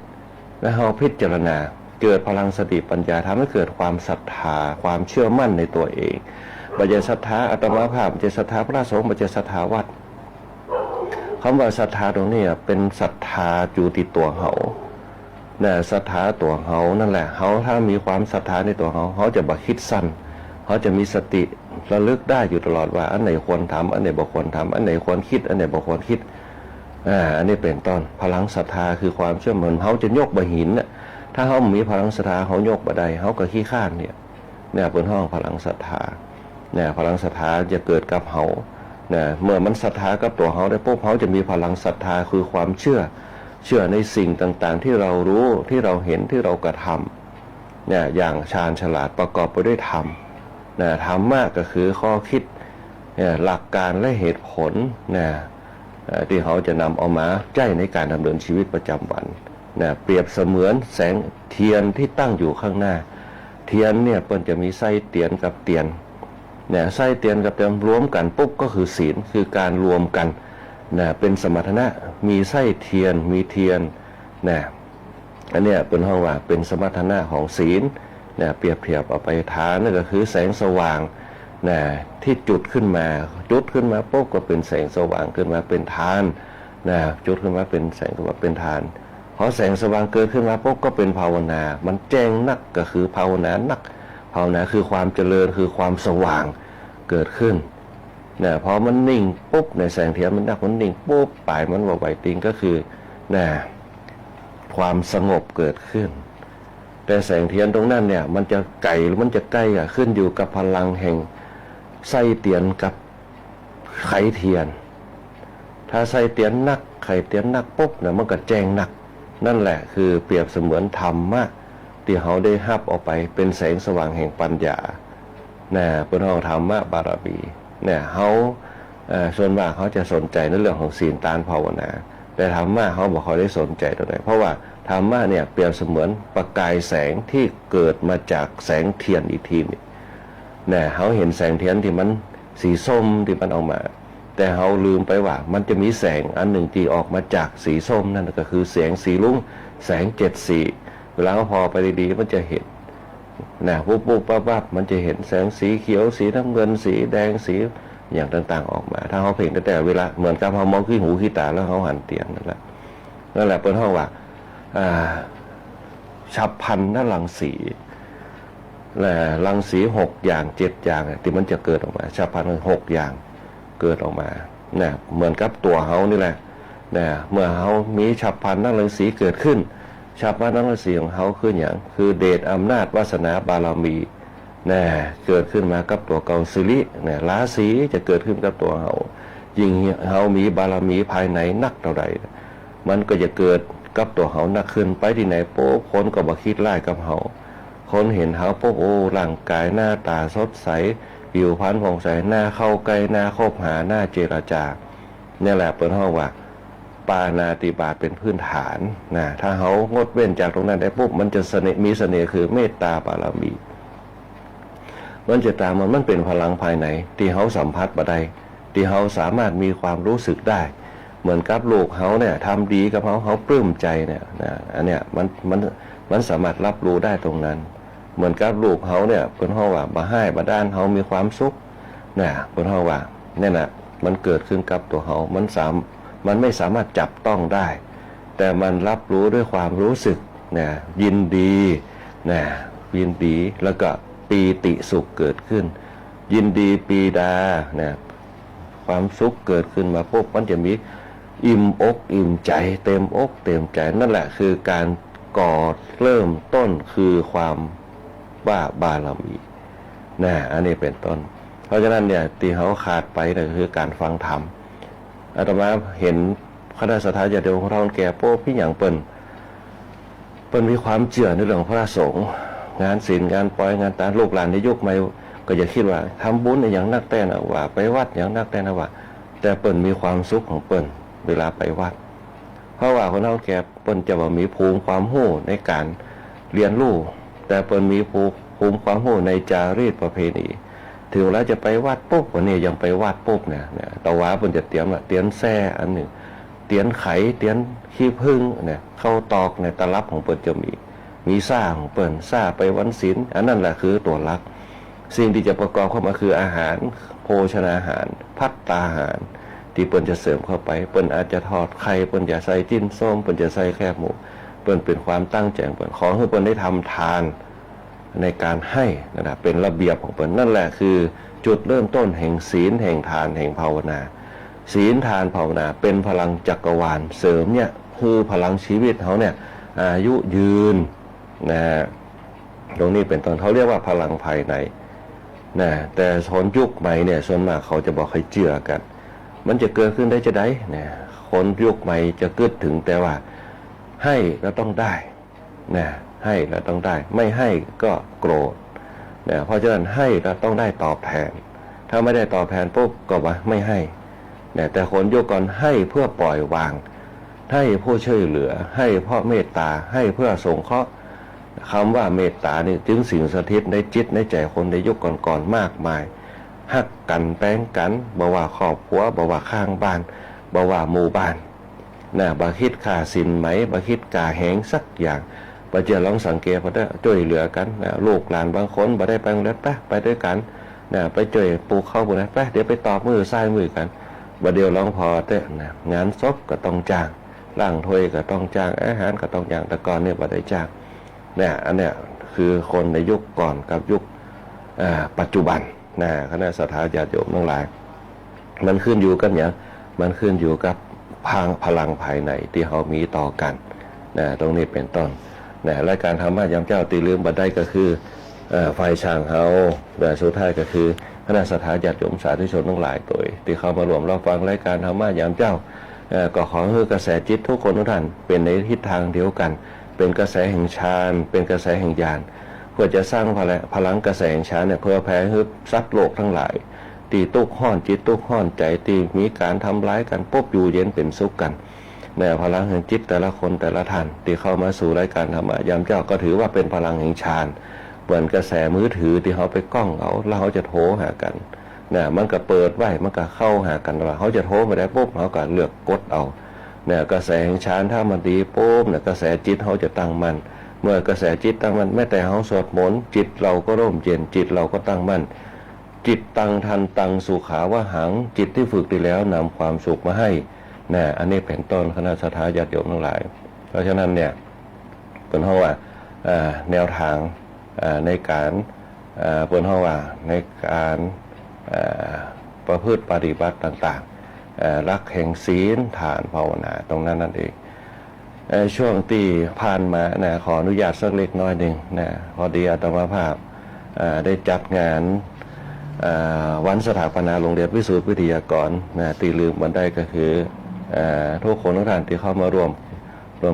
D: และเราพิจารณาเกิดพลังสติปัญญาทำให้เกิดความศรัทธาความเชื่อมั่นในตัวเองบัจเจศรัทธาอัตมาภาพบัจเจศรัทธาพระสงฆ์บัจเจศรัทธาวัดคำว่าศรัทธาตรงนี้เป็นศรัทธาอยู่ที่ตัวเขาศรัทธาตัวเขานั่นแหละเขาถ้ามีความศรัทธาในตัวเขาจะบ่คิดสั้นเขาจะมีสติระลึกได้อยู่ตลอดว่าอันไหนควรทำอันไหนบ่ควรทำอันไหนควรคิดอันไหนบ่ควรคิดอันนี้เป็นต้นพลังศรัทธาคือความเชื่อมั่นเขาจะยกบ่หินถ้าเขามีพลังศรัทธาเขายกบ่ได้เขาก็ขี้ข้านเป็นห้องพลังศรัทธาพลังศรัทธาจะเกิดกับเขาเมื่อมันศรัทธากับตัวเขาได้ปุ๊บเขาจะมีพลังศรัทธาคือความเชื่อในสิ่งต่างๆที่เรารู้ที่เราเห็นที่เรากระทำอย่างชาญฉลาดประกอบไปด้วยธรรมธรรมะก็คือข้อคิดหลักการและเหตุผลที่เขาจะนำเอามาใช้ในการดำเนินชีวิตประจำวันเปรียบเสมือนแสงเทียนที่ตั้งอยู่ข้างหน้าเทียนเปิ้นจะมีไส้เตียนกับเตียนไส้เตียนกับเตียนรวมกันปุ๊บก็คือศีลคือการรวมกันเป็นสมรรถนะมีไส้เทียนมีเทียนอันนี้เป็นห้องว่าเป็นสมรรถนะของศีลเปรียบเทียบเอาไปทานนั่นก็คือแสงสว่างที่จุดขึ้นมาปุ๊บก็เป็นแสงสว่างขึ้นมาเป็นทานจุดขึ้นมาเป็นแสงสว่างเป็นทานพอแสงสว่างเกิดขึ้นมาปุ๊บก็เป็นภาวนามันแจ้งนักก็คือภาวนานักภาวนาคือความเจริญคือความสว่างเกิดขึ้นพอมันนิ่งปุ๊บในแสงเทียนมันนักมันนิ่งปุ๊บปลายมันว่าไหวติงก็คือความสงบเกิดขึ้นแต่แสงเทียนตรงนั้นมันจะไกลหรือมันจะใกล้ขึ้นอยู่กับพลังแห่งไส้เตียนกับไขเทียนถ้าไส้เตียนนักไขเตียนนักปุ๊บมันก็แจ้งนักนั่นแหละคือเปรียบเสมือนธรรมะที่เขาได้ฮับออกไปเป็นแสงสว่างแห่งปัญญาเป็นห้องธรรมะบารมีเขาส่วนมากเขาจะสนใจในเรื่องของศีลทานภาวนาแต่ธรรมะเขาบอกเขาได้สนใจตรงไหนเพราะว่าธรรมะเปรียบเสมือนประกายแสงที่เกิดมาจากแสงเทียนอีกทีนึงเขาเห็นแสงเทียนที่มันสีส้มที่มันออกมา แต่เราลืมไปว่ามันจะมีแสงอันหนึ่งที่ออกมาจากสีส้มนั่นก็คือแสงสีรุ้งแสงเจ็ดสีเวลาพอไปดีๆมันจะเห็นนะปุ๊บปั๊บมันจะเห็นแสงสีเขียวสีน้ำเงินสีแดงสีอย่างต่างๆออกมาถ้าเขาเพ่งแต่เวลาเหมือนกับเขามองขี้หูขี้ตาแล้วเขาหันเตียงนั่นแหละเป็นห้องว่าฉับพลันนรังสีและรังสี6 อย่าง 7 อย่างที่มันจะเกิดออกมาฉับพลัน6 อย่างเกิดออกมาเนี่ยเหมือนกับตัวเขานี่แหละเนี่ยเมื่อเขามีฉับพลันนรังสีเกิดขึ้นฉับพลันนรังสีของเขาคืออย่างคือเดชอำนาจวาสนาบารมีเนี่ยเกิดขึ้นมากับตัวเกาสิริเนี่ยราศีจะเกิดขึ้นกับตัวเขายิ่งเขามีบารมีภายในนักเท่าใดมันก็จะเกิดกับตัวเขานักขึ้นไปที่ไหนโป๊บคนก็บ่คิดไล่กับเขาคนเห็นเขาโป๊บโอ้ร่างกายหน้าตาสดใสผิวพรรณผ่องใสหน้าเข้าใกล้หน้าคบหาหน้าเจรจาเนี่ยแหละเป็นห้องว่าปาณาติบาตเป็นพื้นฐานนะถ้าเขางดเว้นจากตรงนั้นได้ปุ๊บมันจะมีเสน่ห์คือเมตตาบารมีมันจะตามมันเป็นพลังภายในที่เขาสัมผัสมาได้ที่เขาสามารถมีความรู้สึกได้เหมือนกับลูกเขาเนี่ยทำดีกับเขาปลื้มใจเนี่ยนะอันเนี้ยมันสามารถรับรู้ได้ตรงนั้นเหมือนกับลูกเขาเนี่ยเป็นห้องว่าบ่ให้บ่ด้านเขามีความสุขเนี่ยเป็นห้องว่าเนี่ยนะมันเกิดขึ้นกับตัวเขามันไม่สามารถจับต้องได้แต่มันรับรู้ด้วยความรู้สึกเนี่ยยินดีเนี่ยยินดีแล้วก็ปีติสุขเกิดขึ้นยินดีปีดาเนี่ยความสุขเกิดขึ้นมาปุ๊บมันจะมีอิ่มอกอิ่มใจเต็มอกเต็มใจนั่นแหละคือการก่อเริ่มต้นคือความว่าบารมีนะอันนี้เป็นต้นเพราะฉะนั้นเนี่ยที่เขาขาดไปก็คือการฟังธรรมอาตมาเห็นคณะสัตยาธิของเราแก่โป๊พี่อย่างเปิ้นมีความเชื่อในเรื่องพระสงฆ์งานศีลงานปล่อยงานตาลูกหลานในยุคใหม่ก็จะคิดว่าทำบุญอย่างนักแต่นะว่าไปวัดอย่างนักแต่นะว่าแต่เปิ้นมีความสุขของเปิ้นเวลาไปวัดเพราะว่าคนเราแก่เปิ้นจะว่ามีภูมิความรู้ในการเรียนรู้แต่เปิ้นมีภูมิความรู้ในจารีตประเพณีถึงแล้วจะไปวัดปุ๊บวันนี้ยังไปวัดปุ๊บเนี่ยตะวาเปิ้นจะเตรียมเตียนแซ่อันหนึ่งเตียนไขเตียนขี้ผึ้งเนี่ยเข้าตอกในตลับของเปิ้นจะมีซ่าของเปิ้นซ่าไปวันศีลอันนั้นแหละคือตัวหลักสิ่งที่จะประกอบเข้ามาคืออาหารโภชนาอาหารภัตตาหารที่เปิ้นจะเสริมเข้าไปเปิ้นอาจจะทอดไข่เปิ้นจะใส่จิ้นส้มเปิ้นจะใส่แคบหมูเปิ้นเป็นความตั้งใจของเปิ้นขอให้เปิ้นได้ทำทานในการให้นะครับเป็นระเบียบของเปิ้นนั่นแหละคือจุดเริ่มต้นแห่งศีลแห่งทานแห่งภาวนาศีลทานภาวนาเป็นพลังจักรวาลเสริมเนี่ยคือพลังชีวิตเขาเนี่ยอายุยืนนะตรงนี้เป็นต้นเขาเรียกว่าพลังภายในนะแต่คนยุคใหม่เนี่ยส่วนมากเขาจะบอกให้เชื่อกันมันจะเกิดขึ้นได้จะได้นะคนยุคใหม่จะเกิดถึงแต่ว่าให้แล้วต้องได้นะให้แล้วต้องได้ไม่ให้ก็โกรธนะเพราะฉะนั้นให้แล้วต้องได้ตอบแทนถ้าไม่ได้ตอบแทนปุ๊บก็ว่าไม่ให้นะแต่คนยุคก่อนให้เพื่อปล่อยวางให้ผู้ช่วยเหลือให้เพราะเมตตาให้เพื่อสงเคราะห์คำว่าเมตตานี่จึงสิ่งสถิตในจิตในใจคนในยุคก่อนๆมากมายฮักกันแป้งกันบ่ว่าครอบครัวบ่ว่าข้างบ้านบ่ว่าหมู่บ้านนะบ่คิดค่าสินไหมบ่คิดกาแหงสักอย่างบ่จะลองสังเกตบ่ได้ช่วยเหลือกันนะลูกหลานบางคนบ่ได้ไปโรงเรียนไปด้วยกันนะไปช่วยปลูกข้าวบ่ได้ไปเดี๋ยวไปตอบมือซ้ายมือกันบ่เดียวร้องพอเด้นะงานศพก็ต้องจ้างล้างถ้วยก็ต้องจ้างอาหารก็ต้องจ้างแต่ก่อนเนี่ยบ่ได้จ้างเนี่ยอันเนี้ยคือคนในยุคก่อนกับยุคปัจจุบันนะคณะสัตยาธิโยมทั้งหลายมันขึ้นอยู่กันอย่างมันขึ้นอยู่กับพลังภายในที่เขามีต่อกันนะตรงนี้เป็นต้นนะและการทำให้ยามเจ้าตีลืมบัดได้ก็คือไฟช่างเขาแต่สุดท้ายก็คือคณะสัตยาธิโยมสาธุชนทั้งหลายตัวที่เข้ามารวมรับฟังรายการธรรมะยามเจ้าก็ขอให้กระแสจิตทุกคนทุกท่านเป็นในทิศทางเดียวกันเป็นกระแสแห่งฌานเป็นกระแสแห่งญาณเพื่อจะสร้างพลังกระแสแห่งฌานเนี่ยเพื่อแผ่ให้สัตว์โลกทั้งหลายตีตุกห้อนจิตตุกห้อนใจตีมีการทำร้ายกันปุ๊บอยู่เย็นเป็นสุขกันเนี่ยพลังแห่งจิตแต่ละคนแต่ละท่านที่เข้ามาสู่รายการธรรมะยามเจ้าก็ถือว่าเป็นพลังแห่งฌานเหมือนกระแสมือถือที่เขาไปกล้องเอาแล้วเขาจะโทรหากัน เนี่ยมันก็เปิดไว้มันก็เข้าหากันว่าเขาจะโทรมาได้ปุ๊บเขาก็เลือกกดเอาเนี่ยกระแสแห่งฌานถ้ามันดีปุ๊บเนี่ยกระแสจิตเขาจะตั้งมั่นเมื่อกระแสจิตตั้งมั่นแม้แต่เขาสวดมนต์จิตเราก็ร่มเย็นจิตเราก็ตั้งมั่นจิตตังทันตังสุขาวะหังจิตที่ฝึกดีแล้วนำความสุขมาให้นะอันนี้เป็นต้นคณะสัตยาญาติโยมทั้งหลายเพราะฉะนั้นเนี่ยเป็นเพราะว่าแนวทางในการเป็นเพราะว่าในการประพฤติปฏิบัติต่างๆรักแห่งศีลฐานภาวนาตรงนั้นนั่นเองช่วงที่ผ่านมานะขออนุญาตสักเล็กน้อยหนึ่งนะพอดีอาตมาภาพได้จัดงานวันสถาปนาโรงเรียนวิสุทธิวิทยากรนะตีลืมมันได้ก็คือทุกคนทุกท่านที่เข้ามาร่ว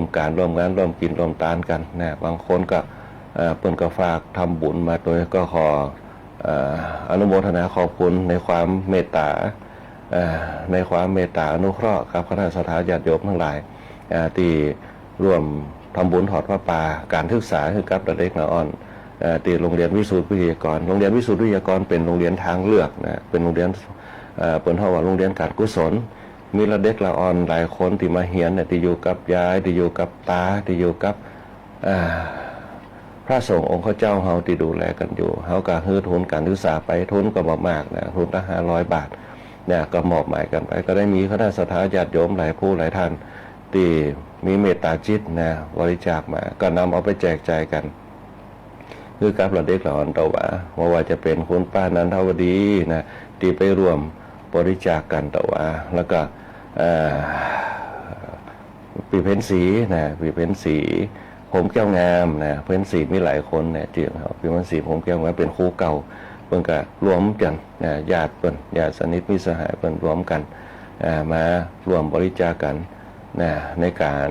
D: มการร่วมงานร่วมกินร่วมทานกันนะบางคนก็เปิ่นก็ฝากทำบุญมาโดยก็ขออนุโมทนาขอบคุณในความเมตตาในความเมตตาอนุเคราะห์กับคณะสัตยาญาติโยมทั้งหลายที่ร่วมทำบุญถอดพระป่าการศึกษาคือกับเด็กน้อยตีโรงเรียนวิสุทธิวิทยากรโรงเรียนวิสุทธิวิทยากรเป็นโรงเรียนทางเลือกนะเป็นโรงเรียนเป็นว่าโรงเรียนการกุศลมีละเด็กละอ่อนหลายคนที่มาเฮียนเนี่ยที่อยู่กับยายที่อยู่กับตาที่อยู่กับพระสงฆ์องค์เจ้าเฮาที่ดูแลกันอยู่เฮาก็ฮือทุนการศึกษาไปทุนก็บ่มากนะทุนละ500 บาทเนี่ยก็มอบหมายกันไปก็ได้มีคณะสัตยาญาติโยมหลายผู้หลายท่านที่มีเมตตาจิตนะบริจาคมาก็นำเอาไปแจกจ่ายกันคือกับเราเด็กเราอ่อนตว่าจะเป็นคุณป้านันทวดีนะที่ไปร่วมบริจาคกันตว่าแล้วก็ปีเพ็ญศรีนะปีเพ็ญศรีผมแก้วงามนะเพ็ญศรีมีหลายคนเนี่ยจริงครับปีเพ็ญศรีผมแก้วงามเป็นครูเก่าเพิ่นก็รวมกันนะญาติเพิ่นญาติสนิทมิตรสหายเพิ่นรวมกันมารวมบริจาคกันนะในการ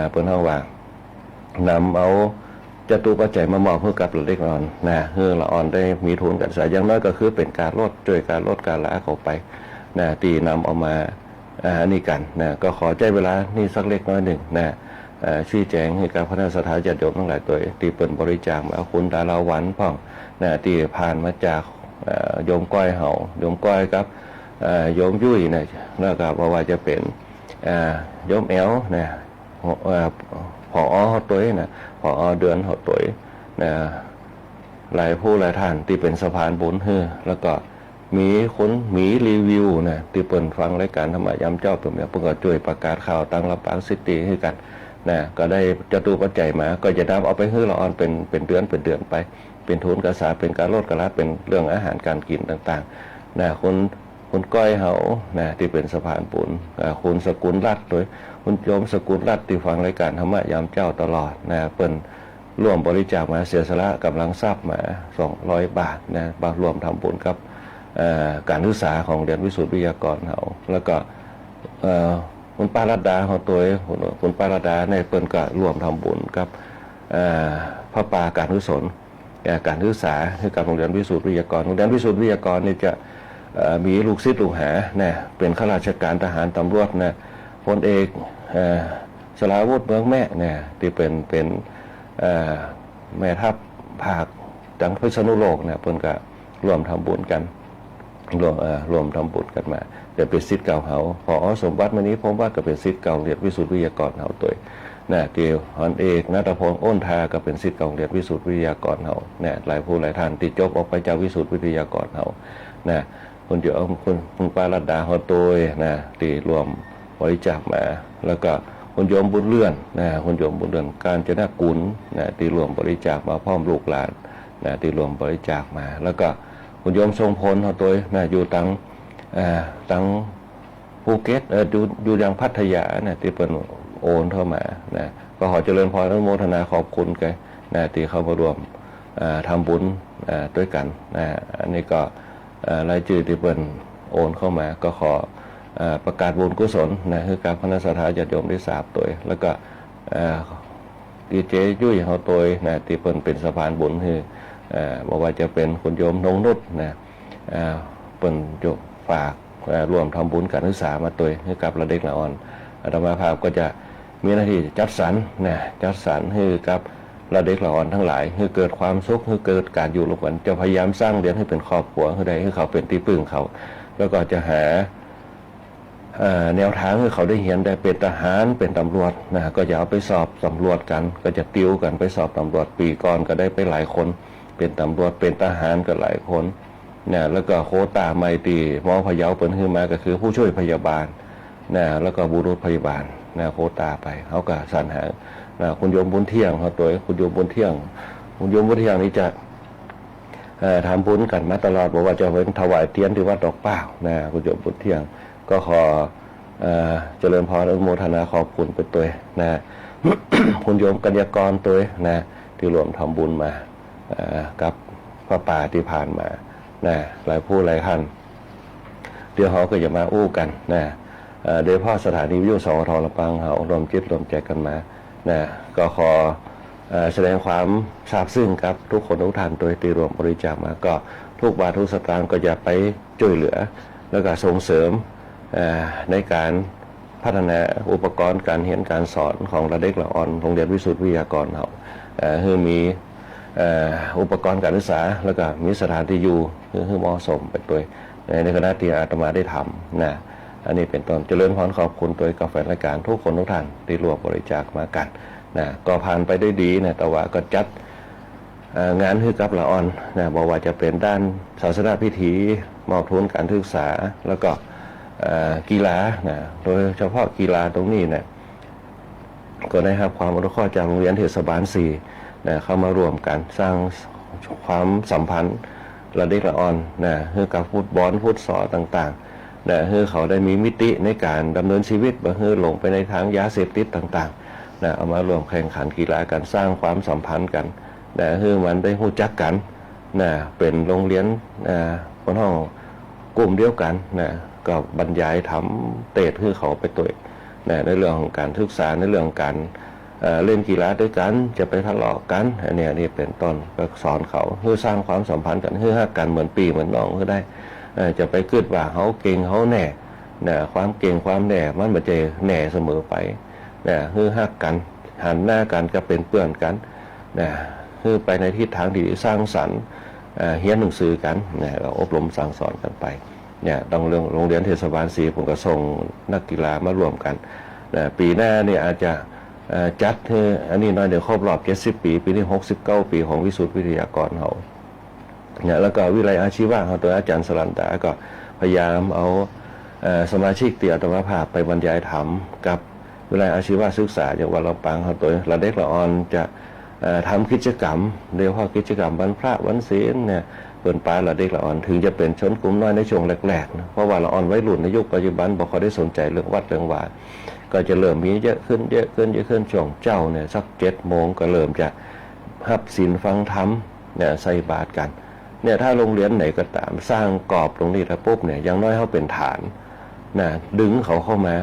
D: เพิ่นเฮาว่านำเอาจตุปัจจัยมามอบให้กับเด็กอ่อนนะเฮือละอ่อนได้มีทุนการศึกษาอย่างน้อยก็คือเป็นการลดการลดการละเข้าไปนะตีนำเอามานี่กันนะก็ขอใจเวลานี่สักเล็กน้อยหนึ่งนะชี้แจงให้กับคณะสัตยาญาติโยมทั้งหลายตัวที่เปิดบริจาคมาคุณดาราวันพ่องนะที่ผ่านมาจากโยมก้อยเห่าโยมก้อยครับโยมยุ่ยนะแล้วก็ว่าจะเป็นโยมแอลนะผอเขาตัวนะผอเดือนเขาตัวนะหลายผู้หลายท่านที่เป็นสะพานบุญเฮือแล้วก็มีรีวิวนะที่เปิดฟังรายการธรรมะยามเจ้าตัวเนี่ยเพิ่งก็ช่วยประกาศข่าวตั้งลำปางซิตี้ให้กันนะก็ได้จตุปัจจัยมาก็จะนำเอาไปให้ละอ่อนเป็นเดือนไปเป็นทุนการศึกษาเป็นการลดการละเป็นเรื่องอาหารการกินต่างๆนะคุณก้อยเขานะที่เป็นสะพานบุญคุณสกุลรัตน์โดยคุณโยมสกุลรัตน์ที่ฟังรายการธรรมะยามเจ้าตลอดนะเปิ้นร่วมบริจาคมาเสียสละกำลังทรัพย์มา200 บาทนะรวมทำบุญกับการศึกษาของเรียนวิสุทธิวิทยากรเขาแล้วก็คุณป้ารัตดาของตัวคุณป้ารัตดาในเปิ้นก็ร่วมทำบุญกับพระป่าการกุศลการศึกษาให้กับโรงเรียนวิสุทธิวิทยากรโรงเรียนวิสุทธิวิทยากรนี่จะมีลูกศิษย์ลูกหานะเป็นข้าราชการทหารตำรวจนะพลเอกสราวุธเมืองแม่เนี่ยที่เป็นแม่ทัพภาคจังหวัดพิษณุโลกเนี่ยเพิ่นก็ร่วมทำบุญกันรวมทำบุญกันมาจะเป็นศิษย์เก่าเขาพอสมบัติมานี้ผมว่าก็เป็นศิษย์เก่าเรียนวิสุทธิวิทยากรเขาตัวนะเกี่ยวพันเอกณัฐพลอ้นทาก็เป็นศิษย์เก่าเรียนวิสุทธิวิทยากรเขาเนี่ยหลายผู้หลายท่านติดจบออกไปจากวิสุทธิวิทยากรเขานะคุณเดี๋ยวคุณปารัตดาเขาตัวนะที่รวมบริจาคมาแล้วก็คุณโยมบุญเลื่อนนะคุณโยมบุญเลื่อนการจนะกุลนะที่รวมบริจาคมาพร้อมลูกหลานนะที่รวมบริจาคมาแล้วก็คุณโยมทรงพลเขาตัวนะอยู่ตั้งภูเก็ตอยู่ยังพัทยานะที่เป็นโอนเข้ามานะก็ขอเจริญพรอนุโมทนาขอบคุณแกนะที่เข้ามารวมทำบุญด้วยกันนะอันนี้ก็รายชื่อที่เป็นโอนเข้ามาก็ขอประกาศบุญกุศลนะคือการคณะสัตยาญาติโยมได้ทราบตัวแล้วก็ดีเจยุ่ยเขาตัวนะที่เป็นสะพานบุญคือบอกว่าจะเป็นคุณโยมนงนุชนะเป็นโยมฝากรวมทำบุญการศึกษามาตัวให้กับระเด็กละอ่อนอาตมาภาพก็จะมีหน้าที่จัดสรรนะจัดสรรให้กับ เราเด็กเราอ่อนทั้งหลายให้เกิดความสุขให้เกิดการอยู่ร่วมกันจะพยายามสร้างเลี้ยงให้เป็นครอบครัวให้ได้ให้เขาเป็นที่พึ่งเขาแล้วก็จะหาแนวทางให้เขาได้เห็นได้เป็นทหารเป็นตำรวจนะก็จะเอาไปสอบตำรวจกันก็จะติวกันไปสอบตำรวจปีก่อนก็ได้ไปหลายคนเป็นตำรวจเป็นทหารก็หลายคนนะแล้วก็โควต้าไม่ตีมอพะเยาเปิดขึ้นมาก็คือผู้ช่วยพยาบาลนะแล้วก็บุรุษพยาบาลนะโควต้าไปเขาก็สรรหานะคุณโยมบุญเที่ยงเขาตัวคุณโยมบุญเที่ยงคุณโยมบุญเที่ยงนี่จะทำบุญกันมาตลอดบอกว่าจะเป็นถวายเทียนที่วัดดอกเปล่านะคุณโยมบุญเที่ยงก็ขอเจริญพรอนุโมทนาขอบคุณไปตัวนะ คุณโยมกัญญากรตัวนะที่รวมทำบุญมากับพระป่าที่ผ่านมานะหลายผู้หลายท่านเดี๋ยวเขาก็จะมาอู้กันนะโดยพ่อสถานีวิทยุสวทลำปางเขารวมจิตรวมใจกันมานะก็ขอแสดงความซาบซึ้งกับทุกคนทุกท่านโดยที่รวมบริจาคมาก็ทุกบาททุกสตางค์ก็จะไปช่วยเหลือแล้วก็ส่งเสริมในการพัฒนาอุปกรณ์การเรียนการสอนของระเด็กละอ่อนโรงเรียนวิสุทธิวิทยากรเขาให้มีอุปกรณ์การศึกษาแล้วก็มีสถานที่อยู่ให้เหมาะสมไปด้วยในคณะที่อาตมาได้ทำนะอันนี้เป็นต้นเจริญพรขอบคุณตัวกาแฟรายการทุกคนทุกท่านที่ร่วมบริจาคมากันนะก็ผ่านไปได้ดีนะแต่ว่าก็จัดงานให้กับละอ่อนนะบอกว่าจะเป็นด้านศาสนาพิธีมอบทุนการศึกษาแล้วก็กีฬานะโดยเฉพาะกีฬาตรงนี้นะก็ได้รับความอนุเคราะห์จากโรงเรียนเทศบาล4นะเข้ามาร่วมกันสร้างความสัมพันธ์ระดับละอ่อนนะเพื่อกับฟุตบอลฟุตซอลต่างๆนะเพื่อเขาได้มีมิติในการดำเนินชีวิตบ่เพื่อลงไปในทางยาเสพติดต่างๆนะเอามาร่วมแข่งขันกีฬากันสร้างความสัมพันธ์กันนะเพื่อมันได้รู้จักกันนะเป็นโรงเรียนคนห้องกลุ่มเดียวกันนะก็บรรยายทำเตะให้เขาไปตัวในเรื่องของการศึกษาในเรื่องของการเล่นกีฬาด้วยกันจะไปทะเลาะกันอันนี้นี่เป็นต้นก็สอนเขาเพื่อสร้างความสัมพันธ์กันเพื่อฮักกันเหมือนปีเหมือนน้องก็ได้จะไปคิดว่าเขาเก่งเขาแน่ความเก่งความแน่มันไม่ใช่แน่เสมอไปเพื่อฮักกันหันหน้ากันก็เป็นเพื่อนกันเพื่อไปในทิศทางที่สร้างสรรค์เรียนหนังสือกันเราอบรมสั่งสอนกันไปต้องเรื่องโรงเรียนเทศบาล4ผมก็ส่งนักกีฬามารวมกันปีหน้าเนี่ยอาจจะจัดอันนี้น้อยเดี๋ยวครบรอบ70 ปีปีที่69 ปีของวิสุทธิวิทยากรเขาแล้วก็วิไลอาชีวะเขาตัวอาจารย์สรันตาก็พยายามเอาสมาชิกเตี่ยอัตมาภาพไปบรรยายธรรมกับวิไลอาชีวะศึกษาจังหวัดลำปางเขาตัวระเด็กละอ่อนจะทำกิจกรรมเรียกว่ากิจกรรมวันพระวันศีลเนี่ยเปิดปลาละเด็กละอ่อนถึงจะเป็นชนกลุ่มน้อยในช่วงแรกๆนะเพราะว่าละอ่อนไว้รุ่นในยุคปัจจุบันบอกเขาได้สนใจเรื่องวัดเรื่องวาก็จะเริ่มมีเยอะขึ้นช่วงเจ้าเนี่ยสัก7 โมงก็เริ่มจะรับศีลฟังธรรมเนี่ยใส่บาตรกันเนี่ยถ้าโรงเรียนไหนก็ตามสร้างกรอบตรงนี้แล้วปุ๊บเนี่ยอย่างน้อยเขาเป็นฐานนะดึงเขาเข้ามา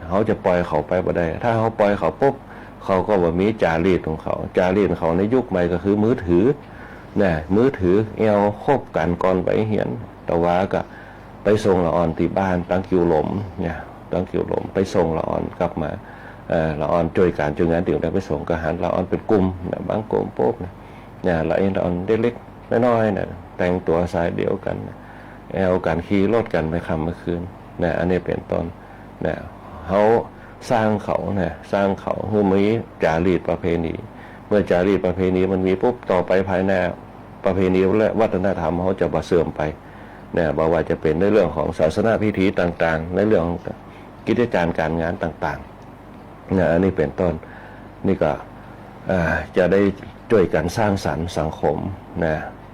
D: เขาจะปล่อยเขาไปบ่ได้ถ้าเขาปล่อยเขาปุ๊บเขาก็ว่ามีจารีตของเขาจารีตของเขาในยุคใหม่ก็คือมือถือมือถือคบกันก่อนไปเหียนแต่ว่าก็ไปส่งละอ่อนที่บ้านตั้งคิวหลมเนี่ยตั้งคิวหลมไปส่งละอ่อนกลับมาละอ่อนช่วยการช่วยงานถึงได้ไปส่งกระหันละอ่อนเป็นกลุ่มบางกลุ่มปุ๊บเนี่ยละอ่อนเล็กๆน้อยๆแต่งตัวสายเดียวกันการขี่รถกันไปค่ำเมื่อคืนอันนี้เป็นต้นเขาสร้างเขาสร้างเขาเพื่อมีจารีตประเพณีเมื่อจารีตประเพณีมันมีปุ๊บต่อไปภายในประเพณีและวัฒนธรรมเขาจะบ่เสื่อมไปบอกว่าจะเป็นในเรื่องของศาสนาพิธีต่างๆในเรื่องของกิจการการงานต่างๆอันนี้เป็นต้นนี่ก็จะได้ช่วยกันสร้างสรรค์สังคม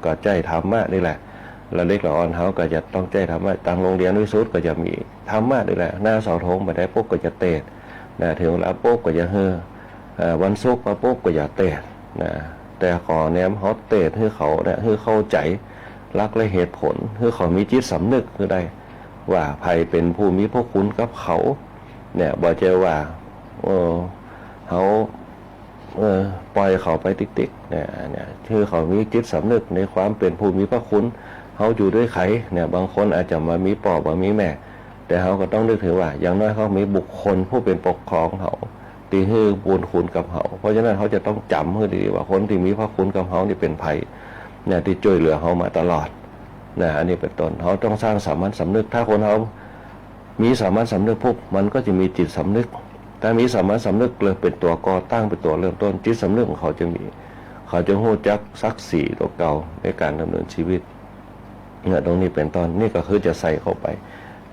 D: ก็ใจธรรมะนี่แหละระเด็กละอ่อนเขาก็จะต้องใจธรรมะทางโรงเรียนวิสุทธ์ก็จะมีธรรมะนี่แหละหน้าเสาธงไปได้ปุ๊บก็จะเตะถึงเวลาปุ๊บก็จะวันศุกร์มาปุ๊บก็อย่าเตะแต่ขอแนมเขาเตะให้เขาให้เข้าใจรักและเหตุผลให้เขามีจิตสำนึกคือได้ว่าใครเป็นผู้มีพระคุณกับเขาบอกเจอว่าเขาปล่อยเขาไปติ๊กๆคือเขามีจิตสำนึกในความเป็นผู้มีพระคุณเขาอยู่ด้วยใครบางคนอาจจะมามีป่อมามีแม่แต่เขาก็ต้องนึกถึงว่าอย่างน้อยเขามีบุคคลผู้เป็นปกครองเขา ตีฮื้อบุญคุณกับเขาเพราะฉะนั้นเขาจะต้องจำให้ดีว่าคนที่มีพระคุณกับเขานี่เป็นไผเนี่ยที่ช่วยเหลือเขามาตลอดนะอันนี้เป็นต้นเขาต้องสร้างสามัญสำนึกถ้าคนเขามีสามัญสำนึกปุ๊บมันก็จะมีจิตสำนึกถ้ามีสามัญสำนึกเลยเป็นตัวก่อตั้งเป็นตัวเริ่มต้นจิตสำนึกของเขาจะมีเขาจะรู้จักศักดิ์ศรีตัวเก่าในการดำเนินชีวิตเนี่ยตรงนี้เป็นต้นนี่ก็คือจะใส่เข้าไป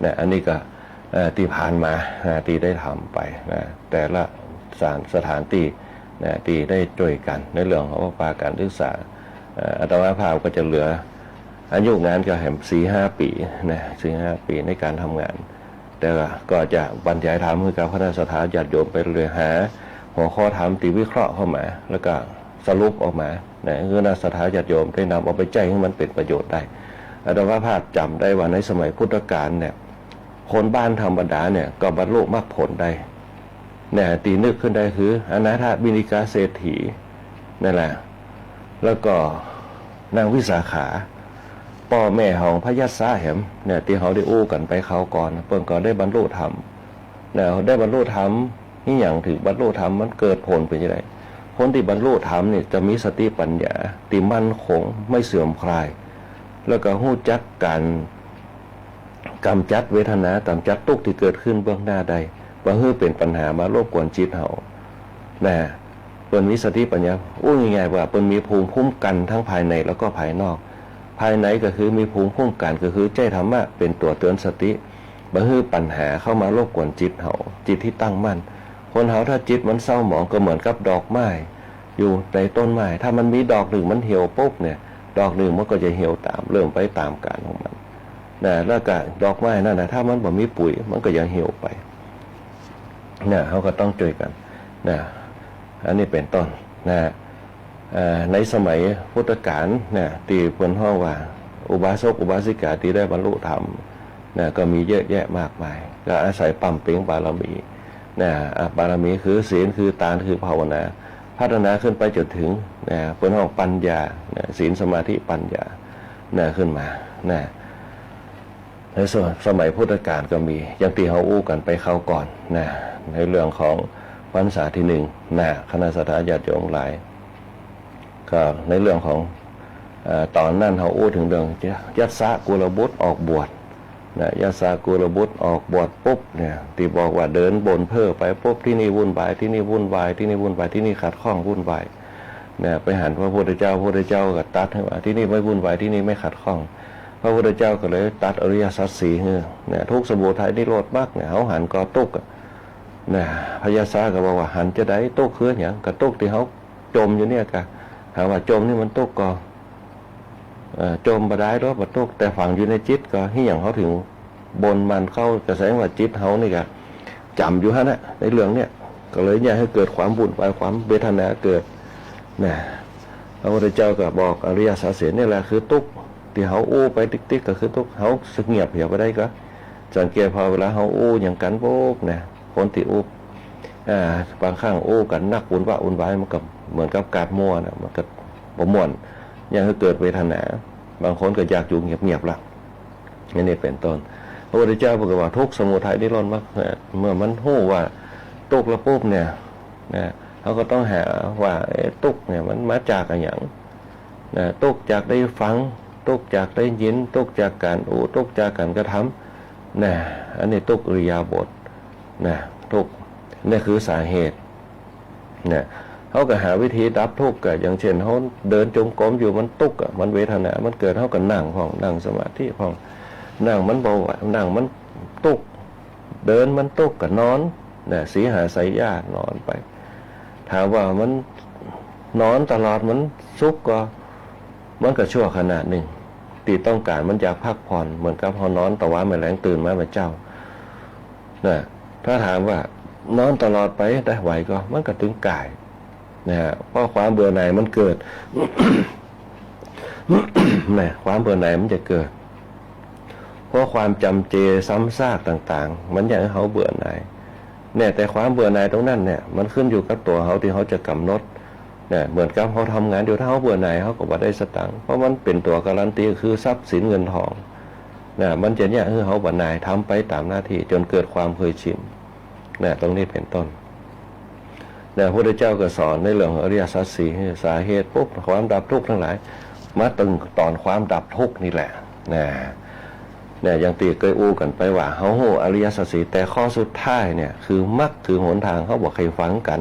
D: นะอันนี้ก็ที่ผ่านมาที่ได้ทำไปนะแต่ละสถานที่นะที่ได้ช่วยกันในเรื่องของการศึกษาอาตมาภาพก็จะเหลืออายุงานก็แห่ง4-5 ปีนะ4-5 ปีในการทำงานแต่ก็จะบรรยายธรรมให้กับคณะสัตยาญาติโยมไปเลยหาหัวข้อธรรมตีวิเคราะห์เข้ามาแล้วก็สรุปออกมานะคือคณะสัตยาญาติโยมได้นำเอาไปใจให้มันเป็นประโยชน์ได้อาตมาภาพจำได้ว่าในสมัยพุทธกาลเนี่ยคนบ้านธรรมดาเนี่ยก็บรรลุมรรคผลได้เนี่ยตีนึกขึ้นได้คืออนาถบิณฑิกาเศรษฐีนั่นแหละแล้วก็นางวิสาขาพ่อแม่ของพระยศแหมเนี่ยที่เขาได้อู้กันไปเขาก่อนเพิ่งก็ได้บรรลุธรรมเนี่ยได้บรรลุธรรมนี่อย่างถึงบรรลุธรรมมันเกิดผลเป็นยังไงคนที่บรรลุธรรมเนี่ยจะมีสติปัญญาที่มั่นคงไม่เสื่อมคลายแล้วก็รู้จักการกำจัดเวทนากำจัดทุกข์ที่เกิดขึ้นเบื้องหน้าใดว่าเพื่อเป็นปัญหามารบกวนจิตเขานะเปิ้นมีสติปัญญาอู้ง่ายๆว่าเปิ้นมีภูมิคุ้มกันทั้งภายในแล้วก็ภายนอกภายในก็คือมีภูมิคุ้มกันก็คือใจธรรมะเป็นตัวเตือนสติบ่ให้ปัญหาเข้ามารบกวนจิตเขาจิตที่ตั้งมั่นคนเขาถ้าจิตมันเศร้าหมองก็เหมือนกับดอกไม้อยู่ในต้นไม้ถ้ามันมีดอกหนึ่งมันเหี่ยวปุ๊บเนี่ยดอกหนึ่งมันก็จะเหี่ยวตามเริ่มไปตามกาลของมันนะแล้วก็ดอกไม้นั่นนะถ้ามันบ่มีปุ๋ยมันก็ยังเหี่ยวไปนะเขาก็ต้องช่วยกันนะอันนี้เป็นต้นนะในสมัยพุทธกาลเนี่ยที่เพิ่นฮ้องว่าอุบาสกอุบาสิกาที่ได้บรรลุธรรมนะก็มีเยอะแยะมากมายก็อาศัยปั๊มเต็งบารมีนะบารมีคือศีลคือทานคือภาวนาพัฒนาขึ้นไปจนถึงนะเพิ่นฮ้องปัญญานะศีลสมาธิปัญญานะขึ้นมานะในส่วนสมัยพุทธกาลก็มีอย่างที่เขาอู้กันไปเข้าก่อนนะในเรื่องของพรรษาที่1นะคณะสัตยาญาติโยมหลายก็ในเรื่องของตอนนั้นเขาอู้ถึงเรื่องยัสสะกุลบุตรออกบวชนะยัสสะกุลบุตรออกบวชปุ๊บเนี่ยที่บอกว่าเดินบนเพ้อไปปุ๊บที่นี่วุ่นวายที่นี่วุ่นวายที่นี่วุ่นวายที่นี่ขัดข้องวุ่นวายเนี่ยไปหันพระพุทธเจ้าก็ตัดให้ว่าที่นี่ไม่วุ่นวายที่นี่ไม่ขัดข้องพระพุทธเจ้าก็เลยตัดอริยสัจสี่เนี่ยทุกสมุทัยนิโรธมรรคเนี่ยเขาหันกอตุกนะพญาสาก็บอกว่าหันจะได้ตุกคืออย่างกระตุกที่เขาจมอยู่เนี่ยกะหาว่าจมนี่มันตุกก็จมบ่ได้หรอกบ่ตุกแต่ฝังอยู่ในจิตก็ที่อย่างเขาถึงบนมันเข้ากระแสว่าจิตเขานี่ก็จำอยู่ฮะนะในเรื่องเนี่ยก็เลยอยากให้เกิดความวุ่นวายความเวทนาเกิดนะพระพุทธเจ้าก็บอกอริยสัจสี่นี่แหละคือตุกที่เขาอู้ไปติ๊กๆก็คือตุกเขาสึกเงียบเหี่ยวไปได้ก็สังเกตพอเวลาเขาอู้อย่างกันโป๊กนะคนที่อู้บางข้างอู้กันนักวุ่นวายมันก็เหมือนกับการมั่วนะมันก็บ่ม่วนยังเกิดเวทนาบางคนก็อยากอยู่เงียบๆละนี่เป็นต้นพระพุทธเจ้าบอกว่าทุกสมุทัยนิโรธมรรคเมื่อมันหู้ว่าตุกแล้วปุ๊บเนี่ยนะเขาก็ต้องหาว่าตุกเนี่ยมันมาจากอะไรอย่างนะตุกจากได้ฟังตุกจากได้ยินตุกจากการอู้ตุกจากการกระทำนะอันนี้ตุกอิริยาบถนะทุกนี่คือสาเหตุนะเขาก็หาวิธีดับทุกข์ก็อย่างเช่นเขาเดินจงกรมอยู่มันตุกข์มันเวทนามันเกิดเขาก็นั่งพองนั่งสมาธิพองนั่งมันเบานั่งมันตุกข์เดินมันตุกข์ก็นอนนะสีหาสายญาตินอนไปถามว่ามันนอนตลอดมันสุขก็มันก็ชั่วขนาดหนึ่งตีต้องการมันอยากพักผ่อนเหมือนกับพอนอนแต่ว่าไม่แรงตื่นมาเป็นเจ้านะถ้าถามว่านอนตลอดไปได้ไหวก็มันก็ถึงกายนะฮะเพราะความเบื่อหน่ายมันเกิด นะความเบื่อหน่ายมันจะเกิดเพราะความจำเจซ้ำซากต่างๆมันอยากให้เขาเบื่อหน่ายเนี่ยแต่ความเบื่อหน่ายตรงนั้นเนี่ยมันขึ้นอยู่กับตัวเขาที่เขาจะกำหนดเนี่ยเหมือนกับเขาทำงานเดี๋ยวถ้าเขาเบื่อหน่ายเขาก็บ่ได้สตังค์เพราะมันเป็นตัวการันตีคือทรัพย์สินเงินทองเนี่ยมันจะเนี่ยให้เขาเบื่อหน่ายทำไปตามหน้าที่จนเกิดความเคยชินเนี่ยตรงนี้เป็นต้น พระพุทธเจ้าก็สอนในเรื่องอริยสัจสี่สาเหตุปุ๊บความดับทุกข์ทั้งหลายมาตึงตอนความดับทุกข์นี่แหละเนี่ยอย่างตีเคยอู้กันไปว่าเฮาฮู้อริยสัจสี่แต่ข้อสุดท้ายเนี่ยคือมรรคคือหนทางเขาบอกใครฟังกัน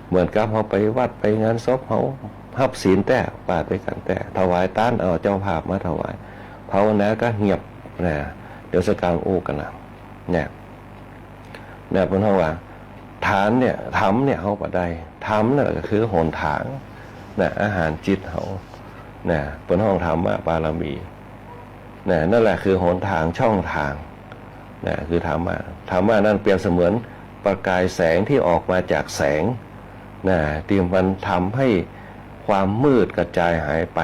D: เหมือนกับเขาไปวัดไปงานศพเขาหับศีลแต่ปาดไปกันแต่ถวายต้านเอาเจ้าภาพมาถวายภาวนาก็เงียบเดี๋ยวสกางอู้กันนะเนี่ยเพิ่นเฮาว่าฐานเนี่ยธรรมเนี่ยเขาบ่ได้ธรรมน่ะก็คือหนทางอาหารจิตเขาเพิ่นห้องธรรมะบารมีนั่นแหละคือหนทางช่องทางคือธรรมะนั่นเปรียบเสมือนประกายแสงที่ออกมาจากแสงที่มันทำให้ความมืดกระจายหายไป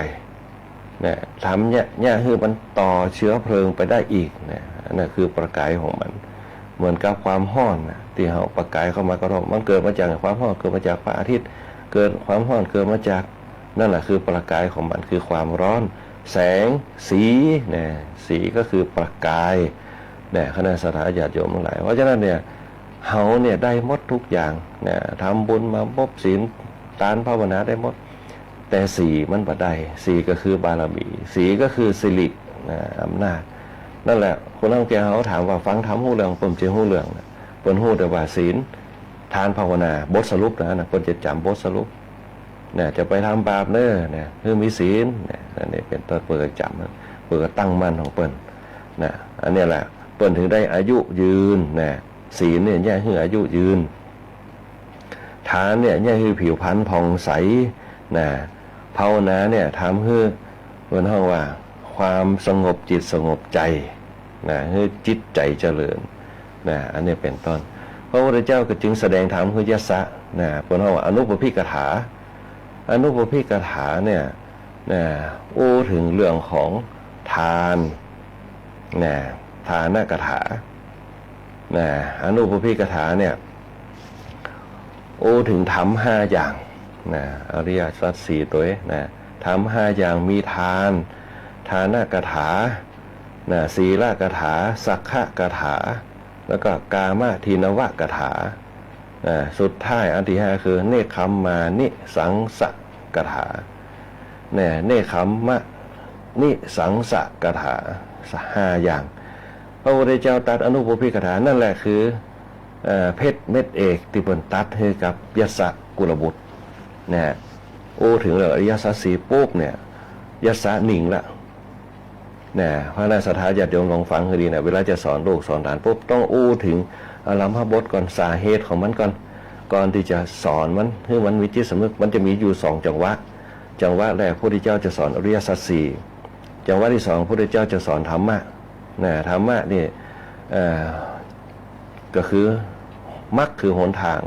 D: ทำเนี่ยคือมันต่อเชื้อเพลิงไปได้อีกนั่นคือประกายของมันเหมือนกับความร้อนที่เขาประกายเข้ามากระทบมันเกิดมาจากความร้อนเกิดมาจากพระอาทิตย์เกิดความร้อนเกิดมาจากนั่นแหละคือประกายของมันคือความร้อนแสงสีสีก็คือประกายคณะสัตยาติโยมทั้งหลายเพราะฉะนั้นเนี่ยเฮาเนี่ยได้หมดทุกอย่างทำบุญมาบศีลทานภาวนาได้หมดแต่สีมันบ่ได้สีก็คือบารมีสีก็คือสิริอำนาจนั่นแหละคนทั้งแก่เขาถามว่าฟังธรรมฮู้เรื่องเพิ่นสิฮู้เรื่องเพิ่นฮู้แต่ว่าศีลทานภาวนาบทสรุปนะเพิ่นจะจำบทสรุปจะไปทำบาปคือมีศีลนี่เป็นต้นเปิดจำเปิดตั้งมั่นของเปิ้นอันนี้แหละเปิ้นถึงได้อายุยืนศีลเนี่ยเนี่ยคืออายุยืนทานเนี่ยเนี่ยคือผิวพรรณผ่องใสภาวนาเนี่ยทำให้เปิ้นห้องว่าความสงบจิตสงบใจให้จิตใจเจริญอันนี้เป็นต้นพระพุทธเจ้าก็จึงแสดงธรรมคือยสสะเปิ้นห้องว่าอนุปปิกถาอนุปปิกถาเนี่ยอู้ถึงเรื่องของทานทานกถาอนุปปิกถาเนี่ยอู้ถึงธรรม5อย่างอริยสัจ4ตัวธรรม5อย่างมีทานทานกถาศีลกถาสักขะกถาแล้วก็กามทินวกถาสุดท้ายอันที่5คือเนคขมมานิสังสกถาเนคขมมะนิสังสกถา5อย่างพระพุทธเจ้าตัดอนุปปิกถานั่นแหละคือเพชรเม็ดเอกที่เพิ่นตัดให้กับยศกุลบุตรโอ้ถึงเลยอริยสัจสี่ปุ๊บเนี่ยยศหนิ่งละพระนาสัทธาญาติโยมลองฟังให้ดีเวลาจะสอนลูกสอนหลานปุ๊บต้องอู้ถึงอรัมภบทก่อนสาเหตุของมันก่อนที่จะสอนมันให้มันมีจิตสำนึกมันจะมีอยู่2จังหวะแรกพระพุทธเจ้าจะสอนอริยสัจสี่จังหวะที่2พระพุทธเจ้าจะสอนธรรมะธรรมะนี่ก็คือมรรคคือหนทาง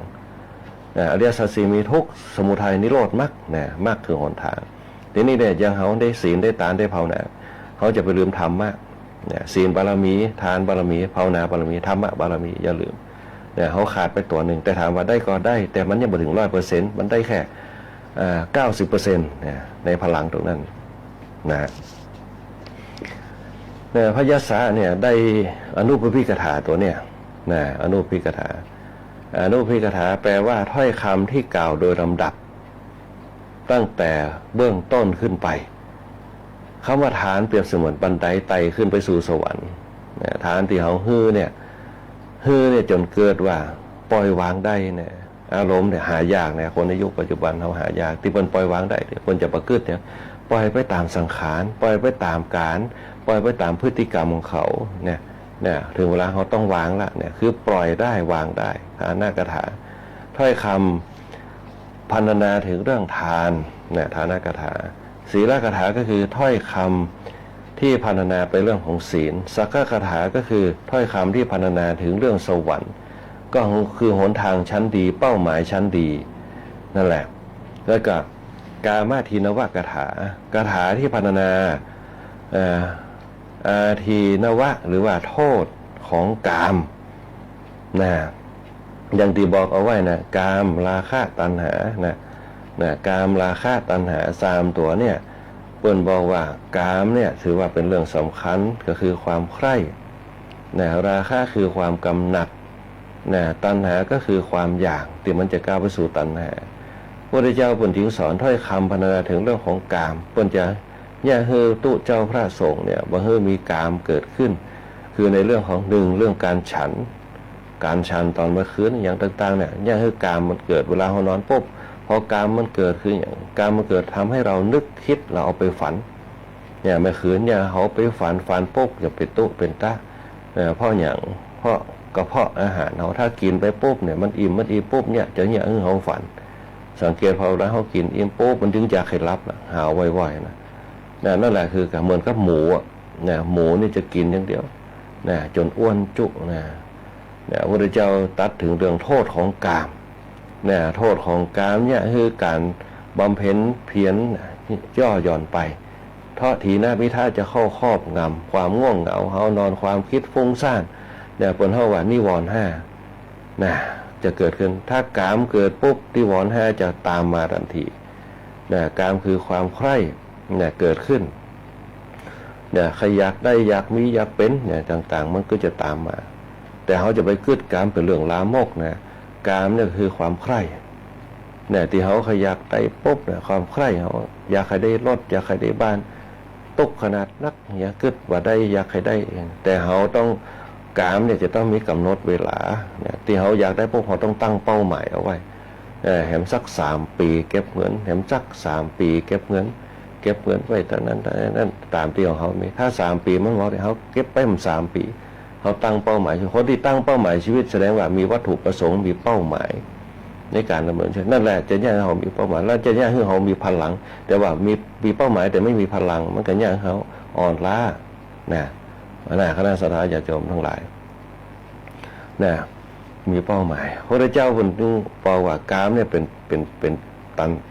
D: อริยสัจสี่มีทุกข์สมุทัยนิโรธมรรคมรรคคือหนทางทีนี้เนี่ยยังเขาได้ศีลได้ทานได้ภาวนาเขาจะไปลืมธรรมะศีลบารมีทานบารมีภาวนาบารมีธรรมะบารมีอย่าลืมเขาขาดไปตัวหนึ่งแต่ถามว่าได้ก็ได้แต่มันยังไม่ถึง 100% มันได้แค่90% ในพลังตรงนั้นพระยศเนี่ยได้อนุปปิกถาตัวเนี่ยอนุปปิกถาแปลว่าถ้อยคำที่กล่าวโดยลำดับตั้งแต่เบื้องต้นขึ้นไปคำว่าฐานเปรียบเสมือนบันไดไต่ขึ้นไปสู่สวรรค์ฐานที่เขาฮือเนี่ยจนเกิดว่าปล่อยวางได้อารมณ์เนี่ยหายากคนในยุคปัจจุบันเขาหายากที่ปล่อยวางได้คนจะประพฤติเนี่ยปล่อยไปตามสังขารปล่อยไปตามการปล่อยไปตามพฤติกรรมของเขาถึงเวลาเขาต้องวางละคือปล่อยได้วางได้ฐานกถาถ้อยคำพรรณนาถึงเรื่องทานฐานกถาศีลกถาก็คือถ้อยคำที่พรรณนาไปเรื่องของศีลสักขะกถาก็คือถ้อยคำที่พรรณนาถึงเรื่องสวรรค์ก็คือหนทางชั้นดีเป้าหมายชั้นดีนั่นแหละแล้วก็กามทินวกถากถาที่พรรณนาอาทีนวะหรือว่าโทษของกามอย่างที่บอกเอาไว้กามราคะตัณหากามราคะตัณหา3ตัวเนี่ยเปิ้นบอกว่ากามเนี่ยถือว่าเป็นเรื่องสำคัญก็คือความใคร่ราคะคือความกำหนัด นะตัณหาก็คือความอยากที่มันจะก้าวไปสู่ตัณหาพระพุทธเจ้าเพิ่นจึงสอนถ้อยคำพรรณนาถึงเรื่องของกามเพิ่นจะอย่าให้ตุเจ้าพระสงฆ์เนี่ยบ่ให้มีกามเกิดขึ้นคือในเรื่องของหนึ่งเรื่องการฉันตอนเมื่อคืนอย่างต่างๆเนี่ยอย่าให้กามมันเกิดเวลาเรานอนปุ๊บพอกามมันเกิดคืออย่างกามมันเกิดทำให้เรานึกคิดเราเอาไปฝันเนี่ยเมื่อคืนเนี่ยเขาไปฝันปุ๊บจะเป็นตุเป็นตะเพราะอย่างเพราะกระเพาะอาหารเราถ้ากินไปปุ๊บเนี่ยมันอิ่มปุ๊บเนี่ยจะเนี่ยเขาฝันสังเกตพอแล้วเขากินอิ่มปุ๊บมันถึงจะให้รับหาวไวๆนะนั่นแหละคือเหมือนกับหมูเนี่ยหมูนี่จะกินอย่างเดียวนะจนอ้วนจุนะพระพุทธเจ้าตัดถึงเรื่องโทษของกามเนี่ยโทษของกามเนี่ยคือการบำเพ็ญเพียรย่อหย่อนไปทอดทีหน้าพิท่าจะเข้าครอบงำความง่วงเหงาเฮานอนความคิดฟุ้งซ่านเนี่ยเป็นเท่าว่านิวรณ์ห้านะจะเกิดขึ้นถ้ากามเกิดปุ๊บนิวรณ์ห้าจะตามมาทันทีนะกามคือความใคร่เนี่ยเกิดขึ้นเนี่ยใครอยากได้อยากมีอยากเป็นเนี่ยต่างๆมันก็จะตามมาแต่เขาจะไปกึดกามเป็นเรื่องลามกนะกามเนี่ยคือความใคร่เนี่ยที่เขาขยักได้ปุ๊บเนี่ยความใคร่เขาอยากใครได้รถอยากใครได้บ้านตกขนาดนักอยากกึดว่าได้อยากใครได้แต่เขาต้องกามเนี่ยจะต้องมีกำหนดเวลาเนี่ยที่เขาอยากได้ปุ๊บเขาต้องตั้งเป้าหมายเอาไว้แหมสัก3 ปีเก็บเงินแหมสัก3 ปีเก็บเงินไว้ตอนนั้นตามที่ของเขามีถ้า3 ปีมันบอกเขาเก็บไปมัน3 ปีเขาตั้งเป้าหมายคือคนที่ตั้งเป้าหมายชีวิตแสดงว่ามีวัตถุประสงค์มีเป้าหมายในการดำเนินชีวิตนั่นแหละจะย่าเขามีเป้าหมายแล้วจะย่าให้เขามีพลังแต่ว่ามีเป้าหมายแต่ไม่มีพลังมันก็ย่าเขาอ่อนล้านะคณะสัตยาโยมทั้งหลายนะมีเป้าหมายพระเจ้าคนจึงบอกว่ากามเนี่ยเป็น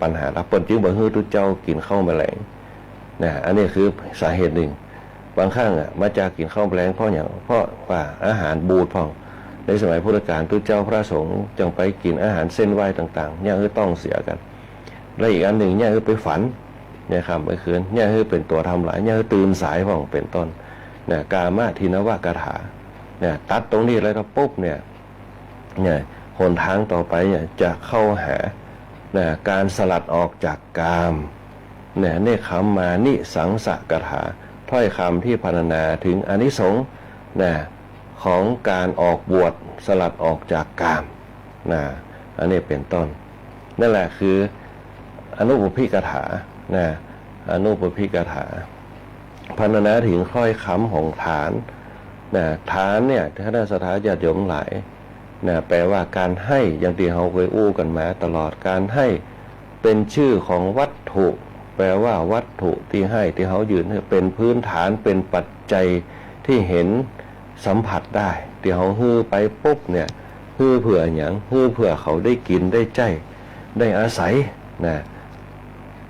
D: ปัญหาละคนจึงบอกให้ทุกเจ้ากินข้าวแมลงนะอันนี้คือสาเหตุหนึ่งบางครั้งมาจากกินข้าวแมลงเพราะอย่างเพราะว่าอาหารบูดพองในสมัยพุทธกาลทุกเจ้าพระสงฆ์จึงไปกินอาหารเส้นไหว้ต่างๆเนี่ยคือต้องเสียกันและอีกอันหนึ่งเนี่ยคือไปฝันเนี่ยครับเมื่อคืนเนี่ยคือเป็นตัวทำหลายเนี่ยคือตื่นสายพองเป็นต้นเนี่ยกามาทินวากถาเนี่ยตัดตรงนี้แล้วก็ปุ๊บเนี่ยหนทางต่อไปเนี่ยจะเข้าหาการสลัดออกจากกามเนคขมานิสังสกถาถ้อยคำที่พรรณนาถึงอานิสงส์ของการออกบวชสลัดออกจากกามอันนี้เป็นต้นนั่นแหละคืออนุปพิกถาอนุปพิกถาพรรณนาถึงถ้อยคำของฐานฐานเนี่ยคณะสัตยาโยมหลายแปลว่าการให้อย่างที่เราเคยอู้กันมาตลอดการให้เป็นชื่อของวัตถุแปลว่าวัตถุที่ให้ที่เขายืนเป็นพื้นฐานเป็นปัจจัยที่เห็นสัมผัสได้ที่เขาฮือไปปุ๊บเนี่ยฮือเผื่ออย่างฮือเผื่อเขาได้กินได้ใจได้อาศัย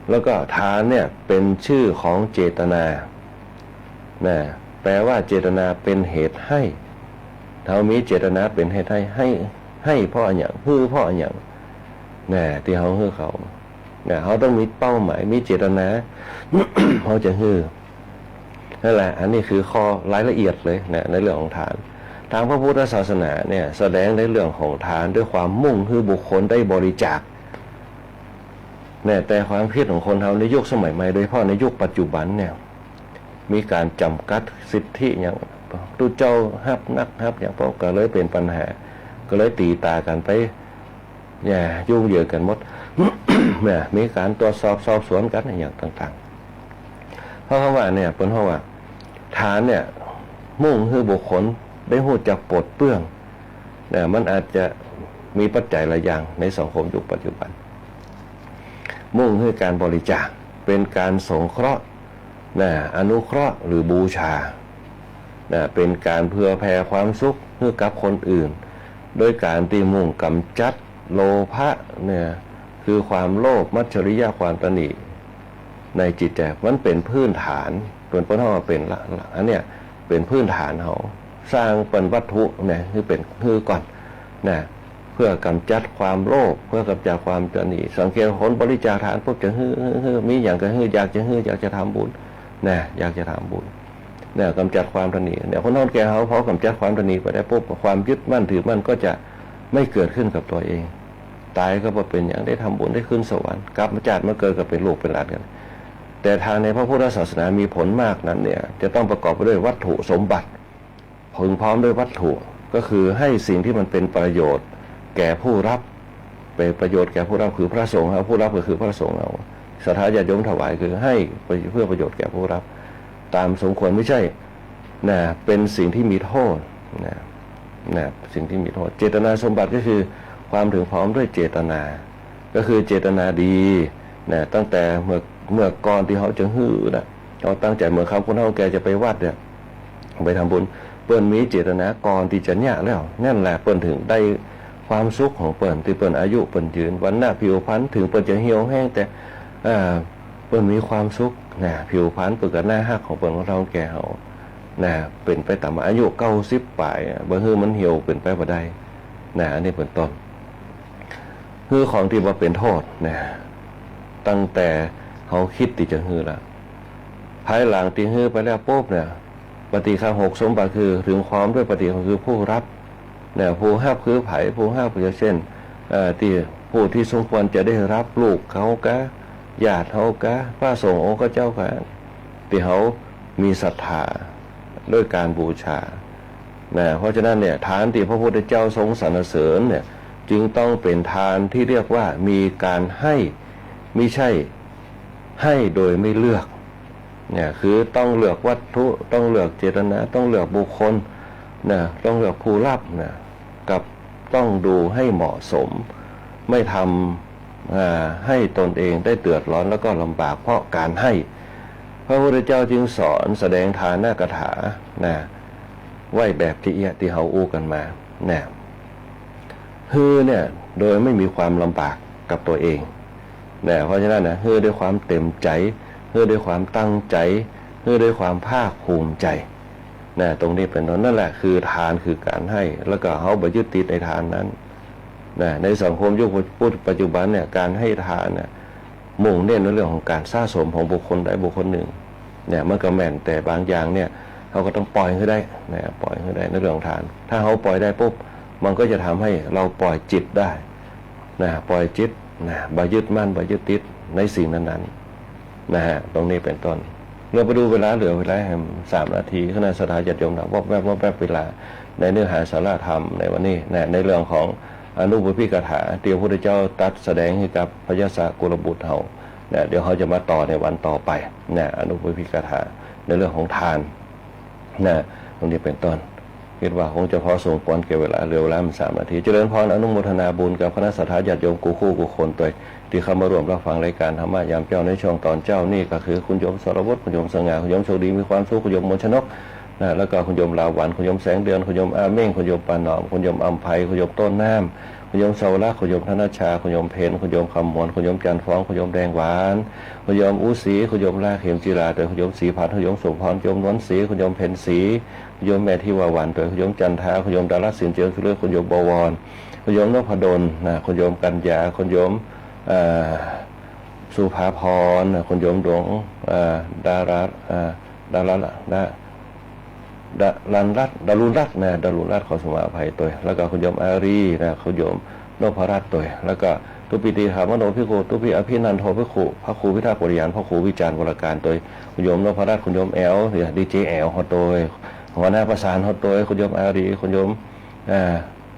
D: แล้วก็ทานเนี่ยเป็นชื่อของเจตนาแปลว่าเจตนาเป็นเหตุให้เขามีเจตนาเป็นเหตุให้เพราะอย่างฮือเพราะอย่างที่เขาฮือเขาเขาต้องมีเป้าหมายมีเจตนา เขาจะฮือนั่นแหละอันนี้คือข้อรายละเอียดเลยในเรื่องของทานทางพระพุทธศาสนาเนี่ยแสดงในเรื่องของทานด้วยความมุ่งให้บุคคลได้บริจาคแต่ความคิดของคนเราในยุคสมัยใหม่โดยเฉพาะในยุคปัจจุบันเนี่ยมีการจำกัดสิทธิอย่างดูเจ้าฮับนักฮับอย่างพวกก็เลยเป็นปัญหาก็เลยตีตากันไปยุ่งเหยิงกันหมด มีการตรวจสอบสวนกันอย่างต่างๆเพราะว่าเนี่ยเป็นเพราะว่าฐานเนี่ยมุ่งให้บุคคลได้หู้จักปลดเปลื้องมันอาจจะมีปัจจัยหลายอย่างในสังคมยุคปัจจุบันมุ่งให้การบริจาคเป็นการสงเคราะห์อนุเคราะห์หรือบูชาเป็นการเพื่อแผ่ความสุขให้กับคนอื่นโดยการตีมุ่งกำจัดโลภะคือความโลภมัจฉริยะความตณีในจิตใจมันเป็นพื้นฐานเป็นต้นว่าเป็นอันเนี้ยเป็นพื้นฐานเขาสร้างเป็นวัตถุคือก่อนเพื่อกำจัดความโลภเพื่อกำจัดความตณีสังเกตคนบริจาคทานพวกจะมีอย่างก็อยากจะทำบุญอยากจะทำบุญกำจัดความตณีคนนอนแก่เขาพอกำจัดความตณีไปได้ปุ๊บความยึดมั่นถือมั่นก็จะ ไม่เกิดขึ้นกับตัวเองตายก็บ่เป็นอย่างได้ทำบุญได้ขึ้นสวรรค์กลับมาจัดมาเกิดกับเป็นลูกเป็นหลานกันแต่ทางในพระพุทธศาสนามีผลมากนั้นเนี่ยจะต้องประกอบไปด้วยวัตถุสมบัติพึงพร้อมด้วยวัตถุก็คือให้สิ่งที่มันเป็นประโยชน์แก่ผู้รับเป็นประโยชน์แก่ผู้รับคือพระสงฆ์ครับผู้รับก็คือพระสงฆ์เราศรัทธาญาติโยมถวายคือให้เพื่อประโยชน์แก่ผู้รับตามสมควรไม่ใช่นะเป็นสิ่งที่มีโทษนะสิ่งที่มีโทษเจตนาสมบัติก็คือความถึงพร้อมด้วยเจตนาก็คือเจตนาดีนะตั้งแต่เมื่อก่อนที่เขาจะฮื้อนะเขาตั้งใจเมื่อเขาคนเฒ่าแกจะไปวัดเนี่ยไปทำบุญเปิ้นมีเจตนาก่อนที่จะเนี่ยแล้วนั่นแหละเปิ้นถึงได้ความสุขของเปิ้นที่เปิ้นอายุเปิ้นยืนวันหน้าผิวพรรณถึงเปิ้นจะเหี่ยวแห้งแต่เปิ้นมีความสุขนะผิวพรรณเปิ้นก็หน้าฮักของเปิ้นของเราแก่เฮานะเป็นไปตามอายุ90ปลายบ่ฮื้อมันเหี่ยวเป็นไปบ่ได้นะอันนี้เป็นต้นคือของที่บ่เป็นโทษนะตั้งแต่เฮาคิดที่จะฮื้อละภายหลังที่ฮื้อไปแล้วปุ๊บเนี่ยปฏิฆาหกสมบัติคือถึงความด้วยปฏิฆาคือผู้รับเนี่ยผู้ห้าคือไผ่ผู้ห้าคือเช่นที่ผู้ที่สมควรจะได้รับลูกเขากะญาติเขากะพระสงฆ์องค์เจ้าค่ะที่เขามีศรัทธาด้วยการบูชาเพราะฉะนั้นเนี่ยทานที่พระพุทธเจ้าทรงสรรเสริญเนี่ยจึงต้องเป็นทานที่เรียกว่ามีการให้ไม่ใช่ให้โดยไม่เลือกเนี่ยคือต้องเลือกวัตถุต้องเลือกเจตนาต้องเลือกบุคคลนะต้องเลือกผู้รับนะกับต้องดูให้เหมาะสมไม่ทำให้ตนเองได้เดือดร้อนแล้วก็ลำบากเพราะการให้พระพุทธเจ้าจึงสอนแสดงทานกถานะไว้แบบที่เฮาอู้กันมานะคือเนี่ยโดยไม่มีความลำบากกับตัวเองนะเพราะฉะนั้นนะคือด้วยความเต็มใจคือด้วยความตั้งใจคือด้วยความภาคภูมิใจนะตรงนี้เป็นนั่นแหละคือทานคือการให้แล้วก็เขาบ่ยึดติดในทานนั้นนะในสังคมยุคปัจจุบันเนี่ยการให้ทานเนี่ยมุ่งเน้นในเรื่องของการสะสมของบุคคลใดบุคคลหนึ่งเนี่ยมันก็แม่นแต่บางอย่างเนี่ยเขาก็ต้องปล่อยให้ได้นะปล่อยให้ได้ในเรื่องทานถ้าเขาปล่อยได้ปุ๊บมันก็จะทำให้เราปล่อยจิตได้นะปล่อยจิตนะบ่ยึดมั่นบ่ยึดติดในสิ่งนั้นๆนะฮะตรงนี้เป็นต้นเราไปดูเวลาเหลือเวลาแค่3 นาทีขณะศรัทธาญาติโยมนะว่าแวบเวลาในเนื้อหาสาระธรรมในวันนี้นะในเรื่องของอนุบุพพิกถาที่พระพุทธเจ้าตรัสแสดงให้กับพระยาศกุลบุตรเฮานะเดี๋ยวเขาจะมาต่อในวันต่อไปนะอนุบุพพิกถาในเรื่องของทานนะตรงนี้เป็นต้นคิดว่าคงจะพอสมควรเก็บเวลาเหลือเวลา3 นาทีเจริญพรอนุโมทนาบุญกับคณะศรัทธาญาติโยมกูคู่กูคนตัวที่เข้ามาร่วมรับฟังรายการธรรมะยามเจ้าในช่วงตอนเจ้านี่ก็คือคุณโยมสรวุฒิคุณโยมสง่าคุณโยมโชคดีมีความสุขคุณโยมมนชนกนะแล้วก็คุณโยมลาวันคุณโยมแสงเดือนคุณโยมอาเม่งคุณโยมปานหนอมคุณโยมอัมไพคุณโยมต้นน้ำคุณโยมเสาลักคุณโยมธนชาคุณโยมเพนคุณโยมคำมวลคุณโยมจันทร์ฟ้องคุณโยมแดงหวานคุณโยมอุศรีคุณโยมลาเข็มจีราโดยคุณโยมศรีพันธ์คุณโยมสุพรคุณโยมนวลศรีคุณโยมเพนศรีคุณโยมแม่ที่วาวันโดยคุณโยมจันทาคุณโยมดาราสินเจียวสุเลือคุณโยมบวรคุณโยมนพดลนะคุณโยมกัญญาคุณโยมสุภาพรคุณโยมดวงดารัดารุณรัตน์นะดารุณรัตน์ขอสมาภัยตัวแล้วก็คุณโยมอารีนะคุณโยมนพรัตน์ตัวแล้วก็ตุปิติธรรมโนภิกขุตุปิอภินันโทภิกขุพระครูพิทักษ์ปริยานพระครูวิจารณ์วรการตัวคุณโยมนพรัตน์คุณโยมแอลดีเจแอลฮอตัวหัวหน้าประสานฮอตัวคุณโยมอารีคุณโยม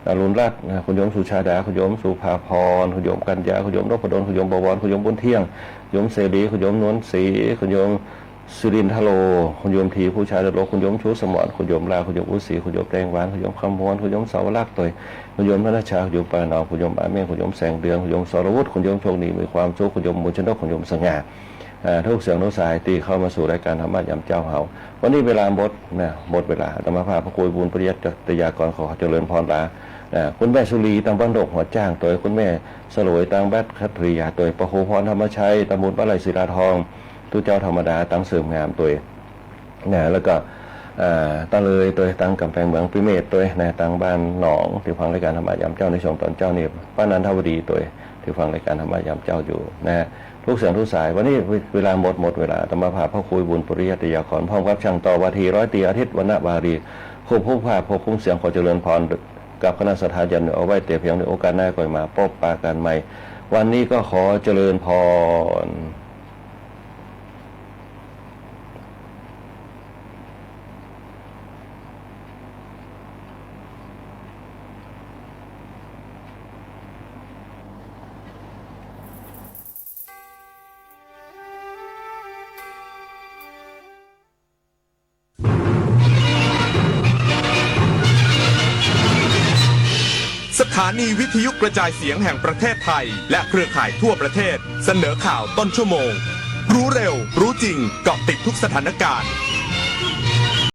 D: ดารุณรัตน์คุณโยมสุชาดาคุณโยมสุภาพรคุณโยมกัญญาคุณโยมนพดลคุณโยมบวรคุณโยมบุญเที่ยงคุณโยมเสรีคุณโยมนวลศรีคุณโยมสุรินทโลคุณโยมทีผู้ชายโลคุณโยมชูสมรคุณโยมลาคุณโยมอุศรีคุณโยมแดงหวานคุณโยมคำมวลคุณโยมเสาวลักษ์ตัวคุณโยมธนชาคุณโยมปานอมคุณโยมอาเมฆคุณโยมแสงเดือนคุณโยมสรวุฒิคุณโยมโชคดีมีความสุขคุณโยมมุชนกคุณโยมสง่าทุกเสียงทุกสายตีเข้ามาสู่รายการธรรมะยามเจ้าเฮาวันนี้เวลาหมดเวลาธรรมภาพพระคุยบุญปริยัติยากรขอเจริญพรลาคุณแม่สุรีตังบ้านดกหัวจ้างตัวคุณแม่สลวยตังแบดคัตริยาตัวประโคพรธรรมชัยตำบลบ้านไร่ศิลาทองตุเจ้าธรรมดาตังเสริมงามตัวแล้วก็ตั้งเลยตัวตั้งกำแพงเมืองพิเมตตัวตั้งบ้านหนองที่ฟังรายการธรรมะยามเจ้าในช่วงตอนเจ้านี่ป้านันทวดีตัวที่ฟังรายการธรรมะยามเจ้าอยู่ทุกเสียงทุกสายวันนี้เวลาหมดเวลาธรรมภาพพระคุยบุญปริยัติยาขอนพร้อมกับช่างต่อวาทีร้อยตีอาทิตย์วันณบารีควบคู่ภาพควบคุมเสียงขอเจริญพร กับคณะสถาญาณเอาไว้แต่เพียงในโอกาสหน้าก่อยมาพบปะกันใหม่วันนี้ก็ขอเจริญพร
E: สถานีวิทยุกระจายเสียงแห่งประเทศไทยและเครือข่ายทั่วประเทศเสนอข่าวต้นชั่วโมงรู้เร็วรู้จริงเกาะติดทุกสถานการณ์